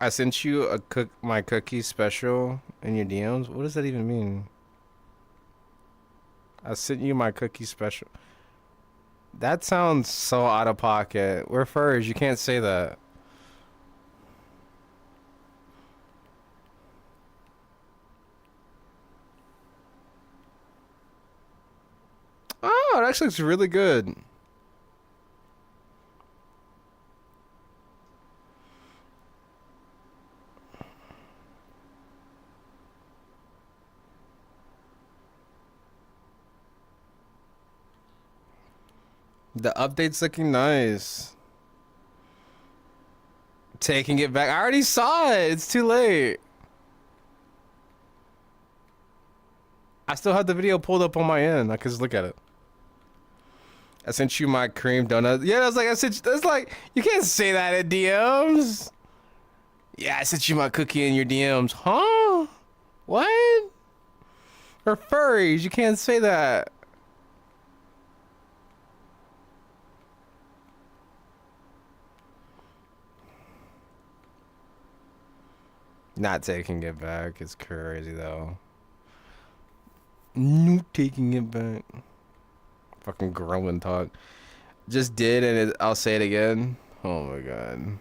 B: I sent you my cookie special in your DMs. What does that even mean? I sent you my cookie special. That sounds so out of pocket. We're furs. You can't say that. Oh, it actually looks really good. The update's looking nice. Taking it back. I already saw it. It's too late. I still have the video pulled up on my end. I can just look at it. I sent you my cream donut. Yeah, I sent you, that's like, you can't say that in DMs. Yeah, I sent you my cookie in your DMs. Huh? What? We're furries. You can't say that. Not taking it back is crazy though. No taking it back. Fucking growing talk. Just did and I'll say it again. Oh my god.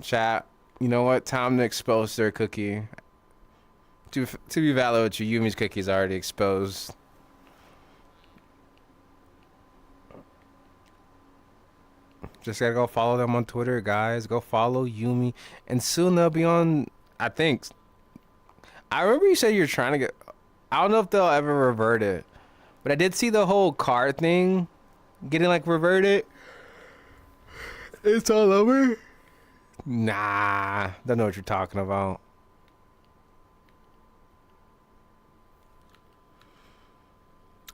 B: Chat. You know what? Time to expose their cookie. To be valid with you, Yumi's cookie's already exposed. Just gotta go follow them on Twitter, guys. Go follow Yumi, and soon they'll be on. I think. I remember you said you're trying to get. I don't know if they'll ever revert it, but I did see the whole card thing getting like reverted. It's all over. Nah, don't know what you're talking about.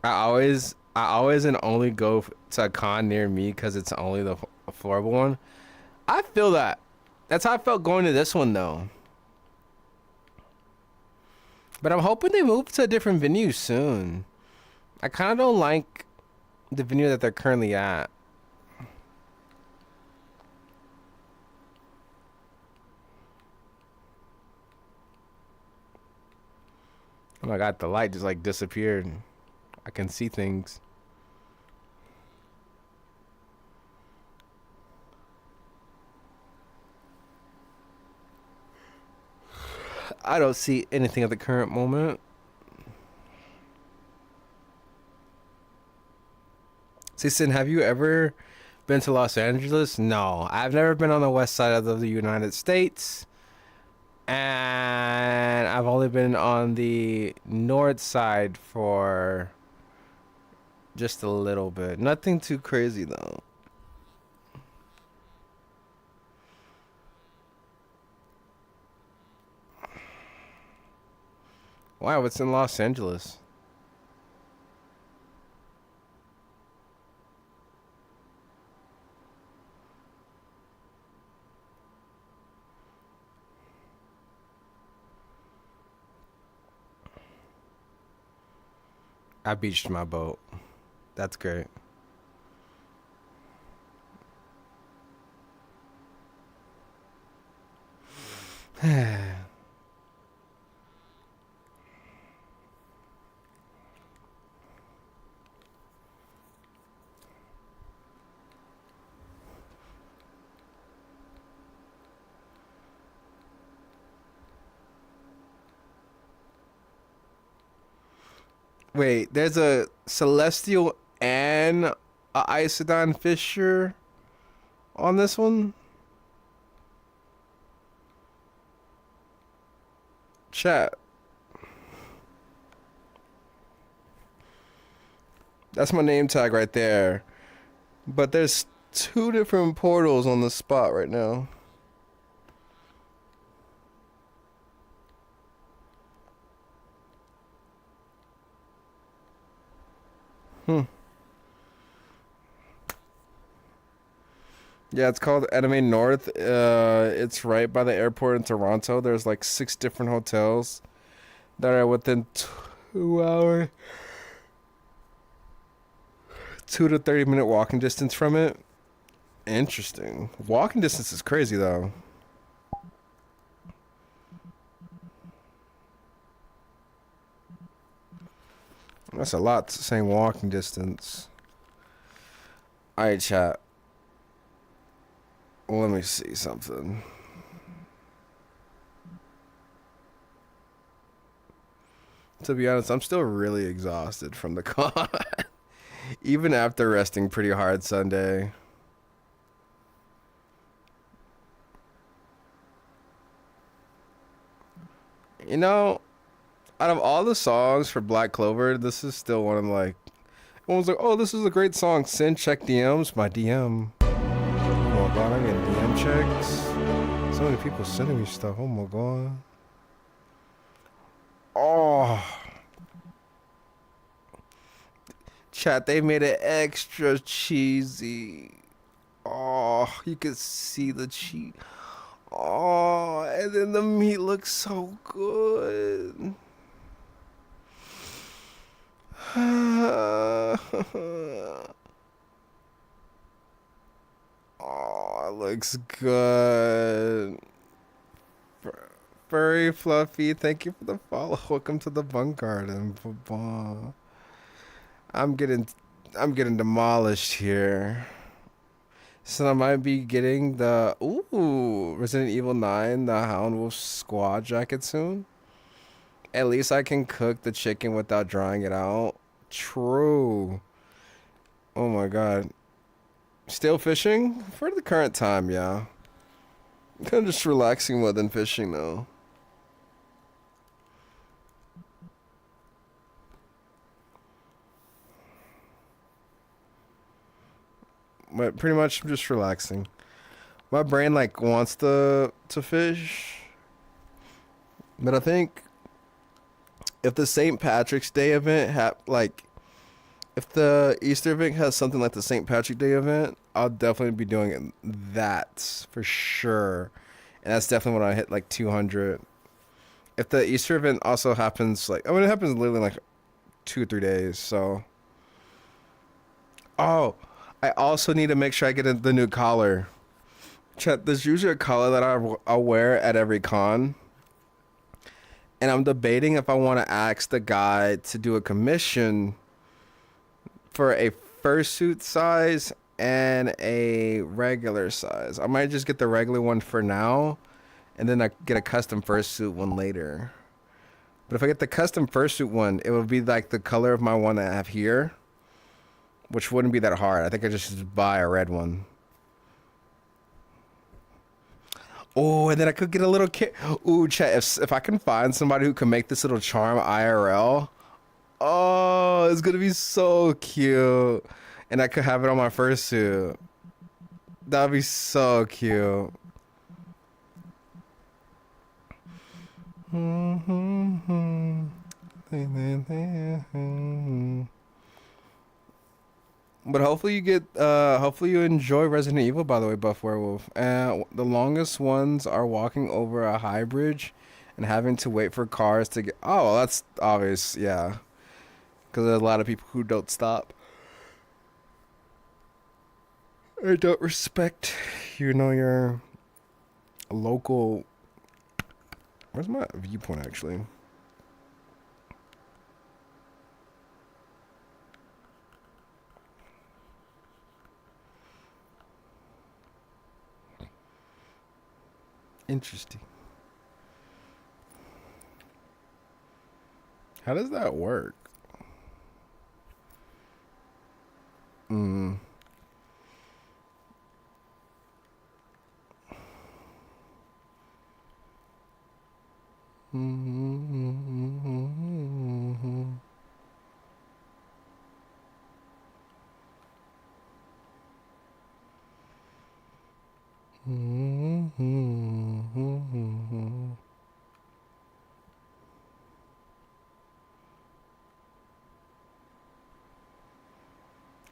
B: I always and only go to a con near me because it's only the affordable one. I feel that. That's how I felt going to this one though. But I'm hoping they move to a different venue soon. I kind of don't like the venue that they're currently at. Oh my god, the light just like disappeared. I can see things. I don't see anything at the current moment. Sin, have you ever been to Los Angeles? No, I've never been on the west side of the United States. And I've only been on the north side for just a little bit. Nothing too crazy though. Wow, it's in Los Angeles. I beached my boat. That's great. Wait, there's a Celestial and a Isodon Fisher on this one? Chat. That's my name tag right there. But there's two different portals on the spot right now. Yeah, it's called Anime North. It's right by the airport in Toronto. There's like 6 different hotels that are within 2 hour, 2 to 30 minute walking distance from it. Interesting. Walking distance is crazy though. That's a lot saying walking distance. Alright, chat. Let me see something. To be honest, I'm still really exhausted from the con. Even after resting pretty hard Sunday. You know, out of all the songs for Black Clover, this is still one I'm like, everyone's like, oh, this is a great song. Send check DMs. My DM. Oh my god, I'm getting DM checks. So many people sending me stuff. Oh my god. Oh. Chat, they made it extra cheesy. Oh, you could see the cheese. Oh, and then the meat looks so good. Oh, it looks good. Furry Fluffy, thank you for the follow. Welcome to the Bunk Garden. I'm getting demolished here. So I might be getting the Resident Evil 9, the Hound Wolf Squad jacket soon. At least I can cook the chicken without drying it out. True. Oh my god. Still fishing for the current time, yeah. Kind of just relaxing more than fishing though. But pretty much I'm just relaxing. My brain like wants to fish, but I think if the St. Patrick's Day event if the Easter event has something like the St. Patrick Day event, I'll definitely be doing that for sure. And that's definitely when I hit like 200. If the Easter event also happens, like, I mean, it happens literally in like 2 or 3 days. So, oh, I also need to make sure I get the new collar. Chat, there's usually a collar that I'll wear at every con. And I'm debating if I want to ask the guy to do a commission for a fursuit size and a regular size. I might just get the regular one for now, and then I get a custom fursuit one later. But if I get the custom fursuit one, it would be like the color of my one that I have here, which wouldn't be that hard. I think I just buy a red one. Oh, and then I could get a little kit. Ooh, chat, if I can find somebody who can make this little charm IRL, oh, it's gonna be so cute. And I could have it on my fursuit. That'd be so cute. But hopefully hopefully you enjoy Resident Evil, by the way, Buff Werewolf. The longest ones are walking over a high bridge and having to wait for cars to get. Oh, well, that's obvious, yeah. Because there's a lot of people who don't stop. Or don't respect, your local. Where's my viewpoint actually? Interesting. How does that work?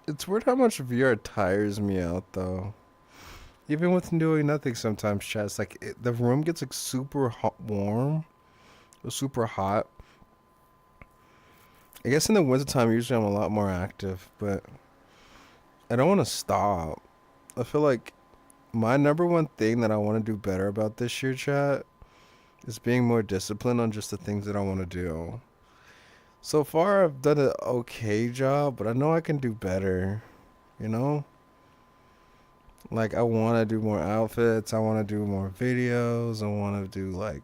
B: It's weird how much VR tires me out though. Even with doing nothing sometimes, chat. It's like the room gets like super hot, warm, or super hot. I guess in the wintertime, usually I'm a lot more active, but I don't want to stop. I feel like my number one thing that I want to do better about this year, chat, is being more disciplined on just the things that I want to do. So far, I've done an okay job, but I know I can do better, you know? Like, I want to do more outfits, I want to do more videos, I want to do, like,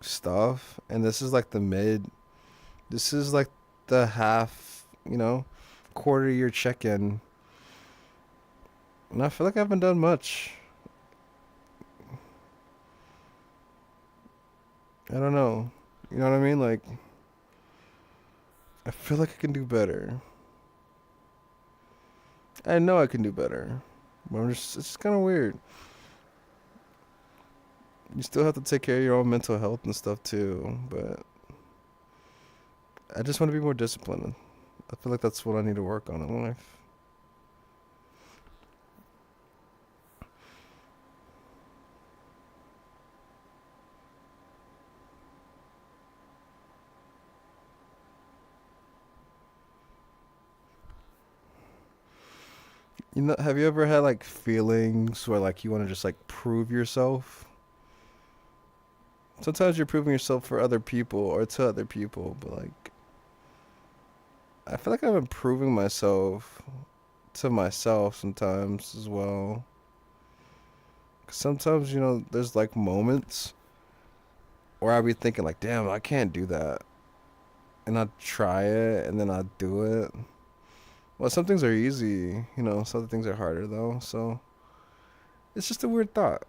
B: stuff. And this is like this is like the half, quarter year check-in. And I feel like I haven't done much. I don't know. You know what I mean? Like, I feel like I can do better. I know I can do better. But it's just kind of weird. You still have to take care of your own mental health and stuff too, but I just want to be more disciplined. I feel like that's what I need to work on in life. Have you ever had like feelings where like you want to just like prove yourself? Sometimes you're proving yourself for other people or to other people, but like I feel like I'm improving myself to myself sometimes as well. 'Cause sometimes, there's like moments where I'll be thinking like, damn, I can't do that. And I'd try it and then I'd do it. Well, some things are easy, you know. Some things are harder though. So it's just a weird thought.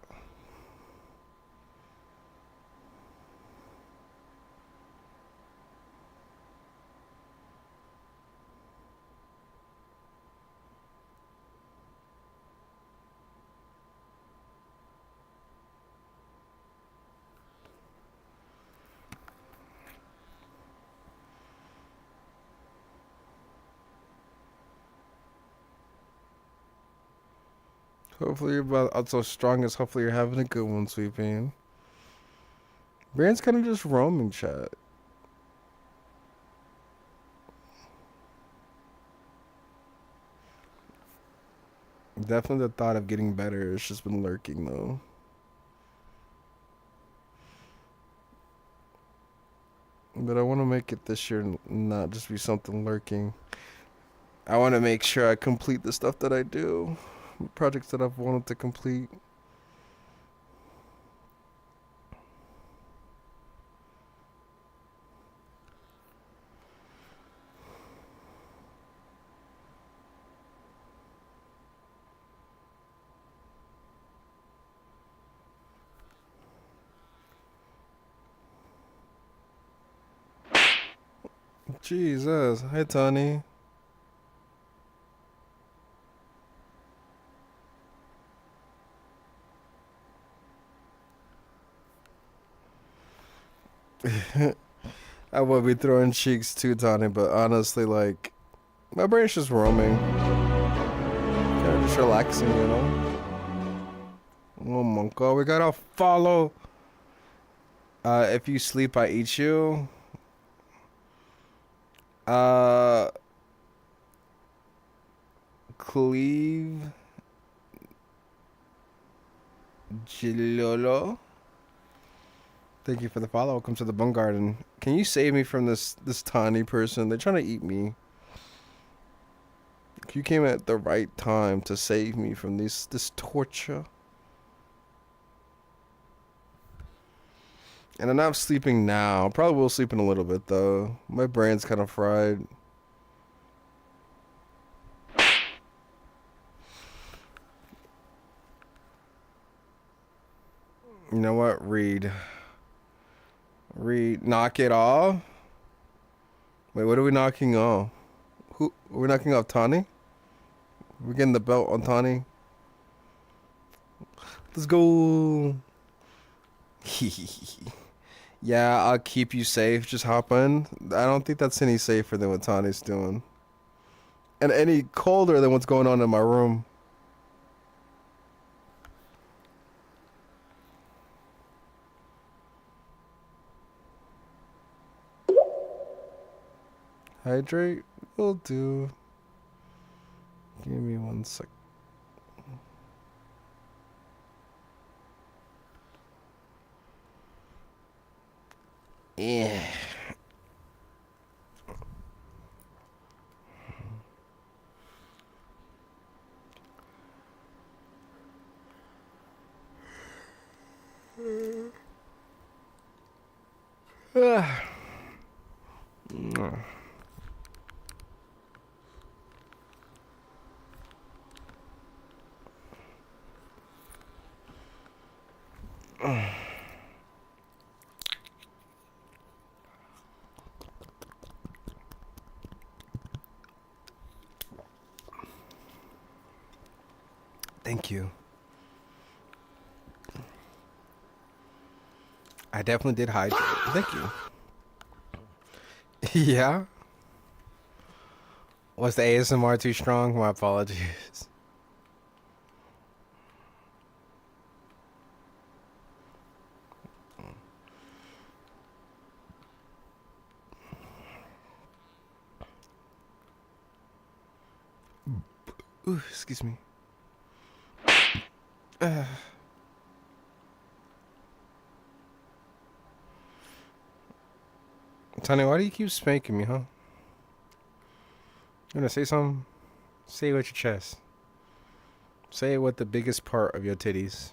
B: Hopefully you're about so strong as hopefully you're having a good one, Sweet Bean. Brand's kind of just roaming chat. Definitely the thought of getting better has just been lurking though. But I want to make it this year not just be something lurking. I want to make sure I complete the stuff that I do, projects that I've wanted to complete. Jesus. Hi, Tony. I would be throwing cheeks too, Tony, but honestly, like, my brain's just roaming. Kind of just relaxing, you know? Oh my god, we gotta follow. If you sleep, I eat you. Cleve. Gilolo. Thank you for the follow. Welcome to the Bun Garden. Can you save me from this tiny person? They're trying to eat me. You came at the right time to save me from this torture. And I'm not sleeping now. Probably will sleep in a little bit though. My brain's kind of fried. You know what? Read. Knock it off. Wait, what are we knocking off? Who are we knocking off? Tani? We're getting the belt on Tani. Let's go. Yeah, I'll keep you safe. Just hop in. I don't think that's any safer than what Tani's doing. And any colder than what's going on in my room. Hydrate will do. Give me 1 sec. Yeah. Thank you. I definitely did hydrate. Thank you. Yeah? Was the ASMR too strong? My apologies. Ooh, excuse me. Tony, why do you keep spanking me, huh? You wanna say something? Say it with your chest. Say it with the biggest part of your titties.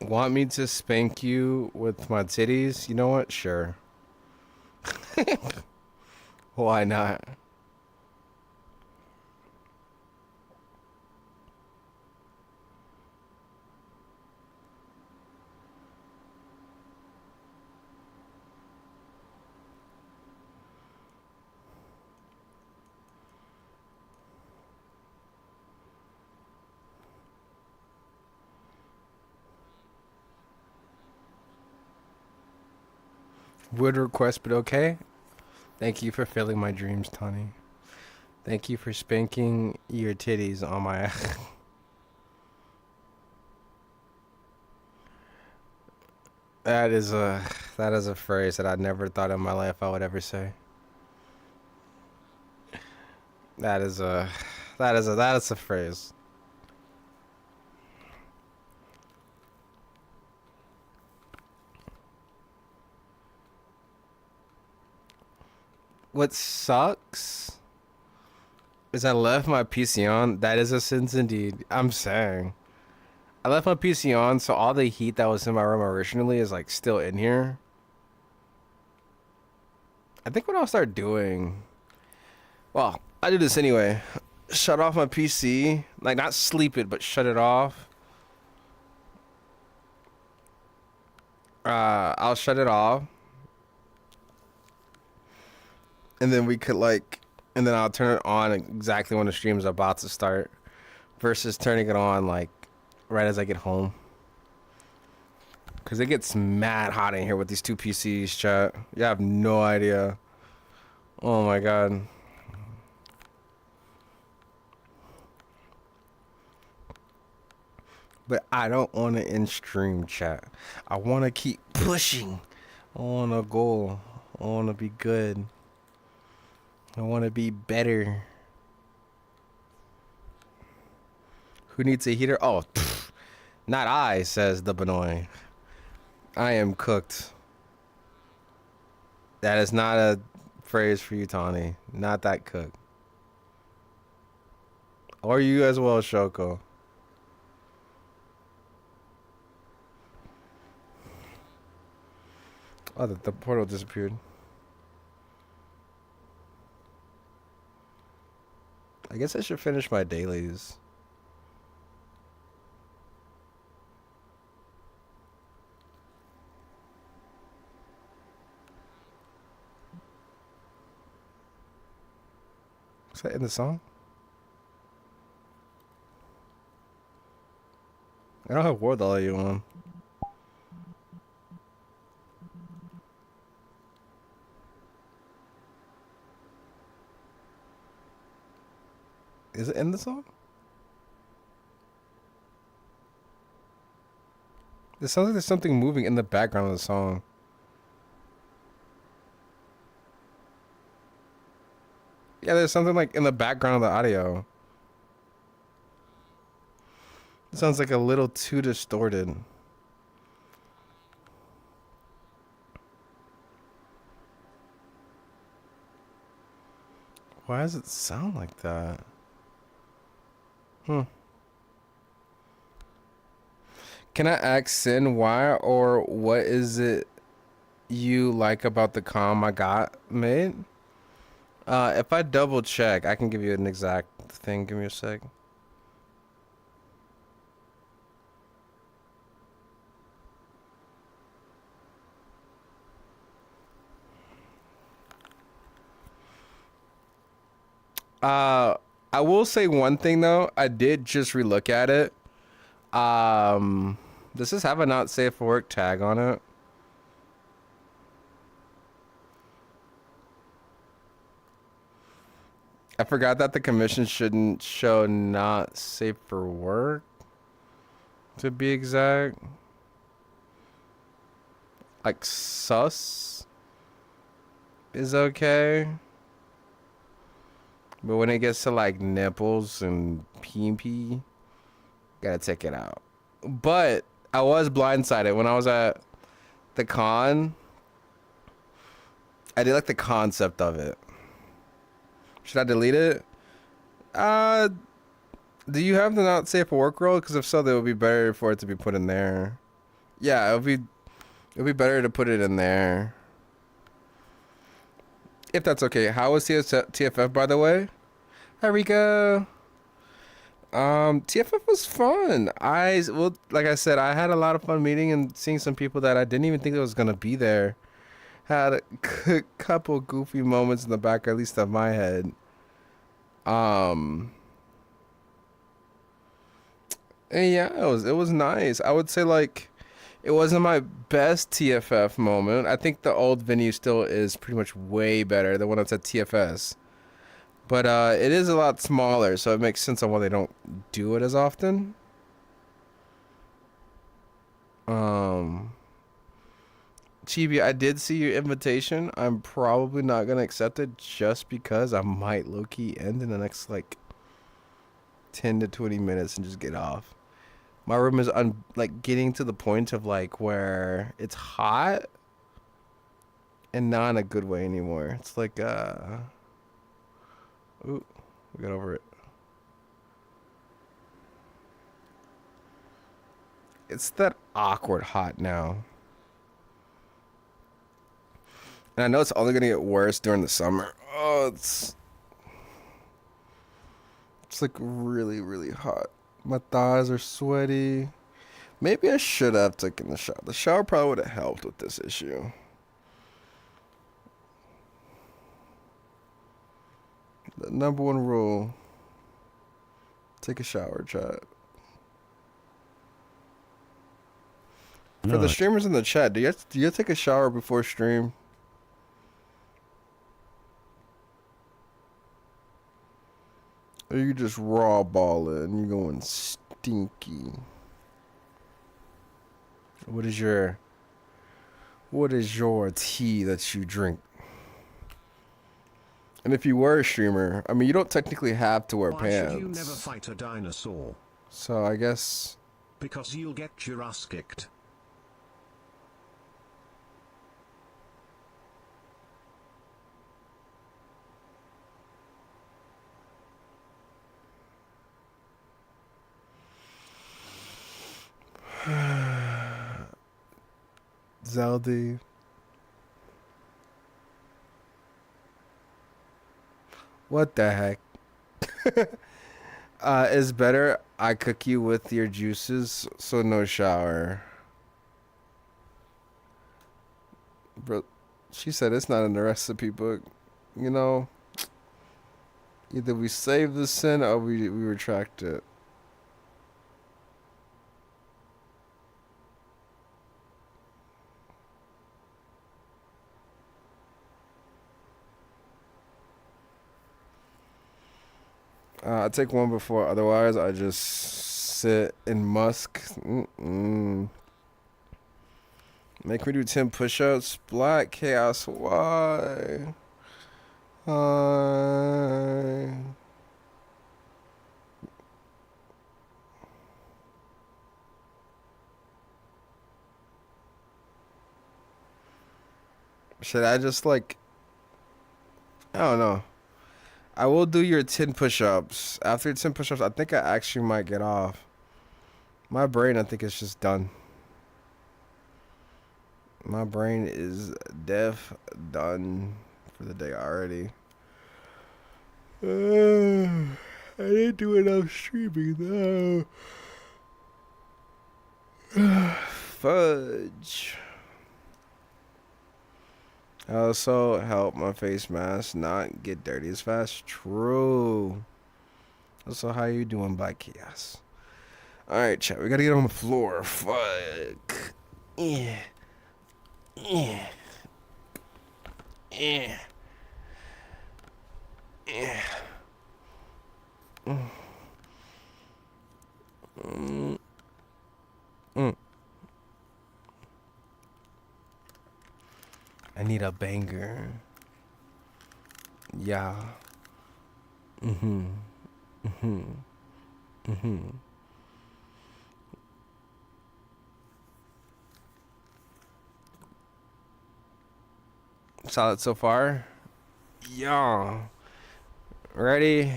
B: Want me to spank you with my titties? You know what? Sure. Why not? Would request, but okay. Thank you for filling my dreams, Tawny. Thank you for spanking your titties on my. That is a phrase that I never thought in my life I would ever say. That is a phrase. What sucks is I left my PC on. That is a sins indeed. I'm saying. I left my PC on, so all the heat that was in my room originally is like still in here. I think what I'll start doing. Well, I do this anyway. Shut off my PC. Like, not sleep it, but shut it off. I'll shut it off. And then we could and then I'll turn it on exactly when the stream is about to start. Versus turning it on like right as I get home. Because it gets mad hot in here with these two PCs, chat. You have no idea. Oh my god. But I don't want to end stream, chat. I want to keep pushing. I want to go. I want to be good. I want to be better. Who needs a heater? Oh, pff, not I, says the Benoit. I am cooked. That is not a phrase for you, Tawny. Not that cooked. Or you as well, Shoko. Oh, the portal disappeared. I guess I should finish my dailies. Is that in the song? I don't have Ward All You on. Is it in the song? It sounds like there's something moving in the background of the song. Yeah, there's something like in the background of the audio. It sounds like a little too distorted. Why does it sound like that? Can I ask Sin why or what is it you like about the comm I got made? If I double check, I can give you an exact thing. Give me a sec. I will say one thing though. I did just relook at it. Does this have a not safe for work tag on it? I forgot that the commission shouldn't show not safe for work, to be exact. Like sus is okay. But when it gets to like nipples and pee, gotta check it out. But I was blindsided when I was at the con. I did like the concept of it. Should I delete it? Do you have the not safe for work role? Because if so, that would be better for it to be put in there. Yeah, it'll be better to put it in there. If that's okay. How was TFF, by the way? Hi, Rico. TFF was fun. Well, like I said, I had a lot of fun meeting and seeing some people that I didn't even think that was gonna be there. Had a couple goofy moments in the back, at least of my head. And yeah, it was nice. I would say like it wasn't my best TFF moment. I think the old venue still is pretty much way better. The one that's at TFS. But it is a lot smaller, so it makes sense on why they don't do it as often. Chibi, I did see your invitation. I'm probably not gonna accept it just because I might low-key end in the next like 10 to 20 minutes and just get off. My room is like getting to the point of like where it's hot and not in a good way anymore. It's like ooh, we got over it. It's that awkward hot now. And I know it's only gonna get worse during the summer. Oh, it's like really, really hot. My thighs are sweaty. Maybe I should have taken the shower. The shower probably would have helped with this issue. The number one rule: take a shower, chat. For the streamers in the chat, do you take a shower before stream? Or you just raw balling? You going stinky? What is your tea that you drink? And if you were a streamer, I mean, you don't technically have to wear pants.
D: Why should you never fight a dinosaur?
B: So I guess
D: because you'll get your ass kicked.
B: Zelda. What the heck? It's better I cook you with your juices, so no shower. Bro, she said it's not in the recipe book. You know, either we save the sin or we retract it. I take one before, otherwise I just sit in musk. Make me do 10 push-ups. Black Chaos, why? Should I just like, I don't know. I will do your 10 push-ups. After 10 push-ups, I think I actually might get off. My brain, I think it's just done. My brain is done for the day already. I didn't do enough streaming though. Fudge. I also help my face mask not get dirty as fast. True. Also, how you doing, Black Chaos? Alright, chat. We gotta get on the floor. Fuck. Yeah. Yeah. Yeah. Yeah. I need a banger. Yeah. Solid so far. Yeah. Ready?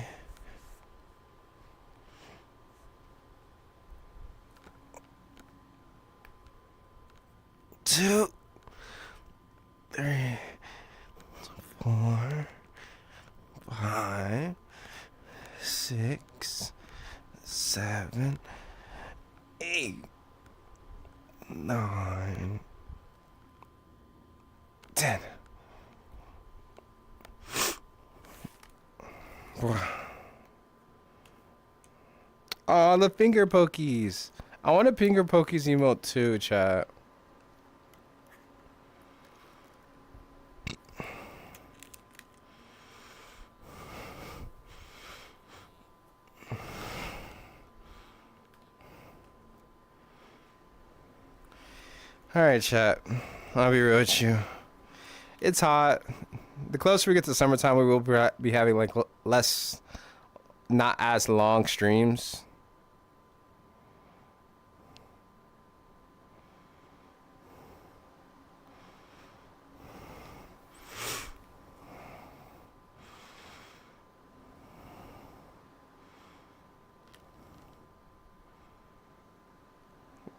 B: 2, 3, 4, 5, 6, 7, 8, 9, 10. Oh, the finger pokies. I want a finger pokies emote too, chat. Alright, chat. I'll be real with you. It's hot. The closer we get to summertime, we will be having like less, not as long streams.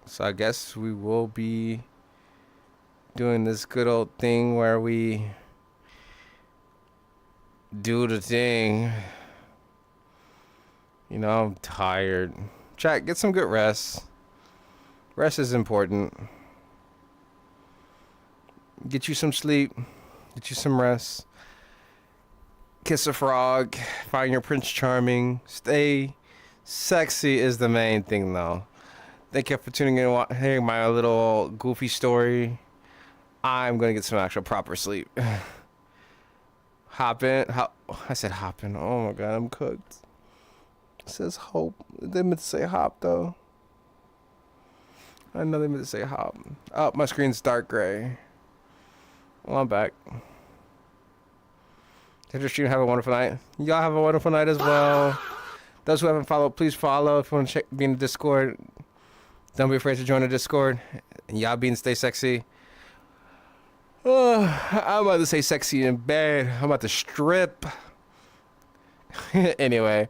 B: So I guess we will be doing this good old thing where we do the thing. You know, I'm tired. Chat, get some good rest. Rest is important. Get you some sleep. Get you some rest. Kiss a frog. Find your Prince Charming. Stay sexy is the main thing, though. Thank you for tuning in and hearing my little goofy story. I'm going to get some actual proper sleep. Hop in. I said hop in. Oh my god, I'm cooked. It says hope. They meant to say hop, though. I know they meant to say hop. Oh, my screen's dark gray. Well, I'm back. Did your stream have a wonderful night? Y'all have a wonderful night as well. Those who haven't followed, please follow. If you want to be in the Discord, don't be afraid to join the Discord. And y'all be and stay sexy. Oh, I'm about to say sexy in bed. I'm about to strip. Anyway,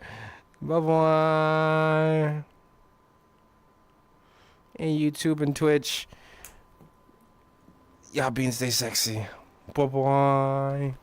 B: bye-bye. And YouTube and Twitch. Y'all be and stay sexy. Bye-bye.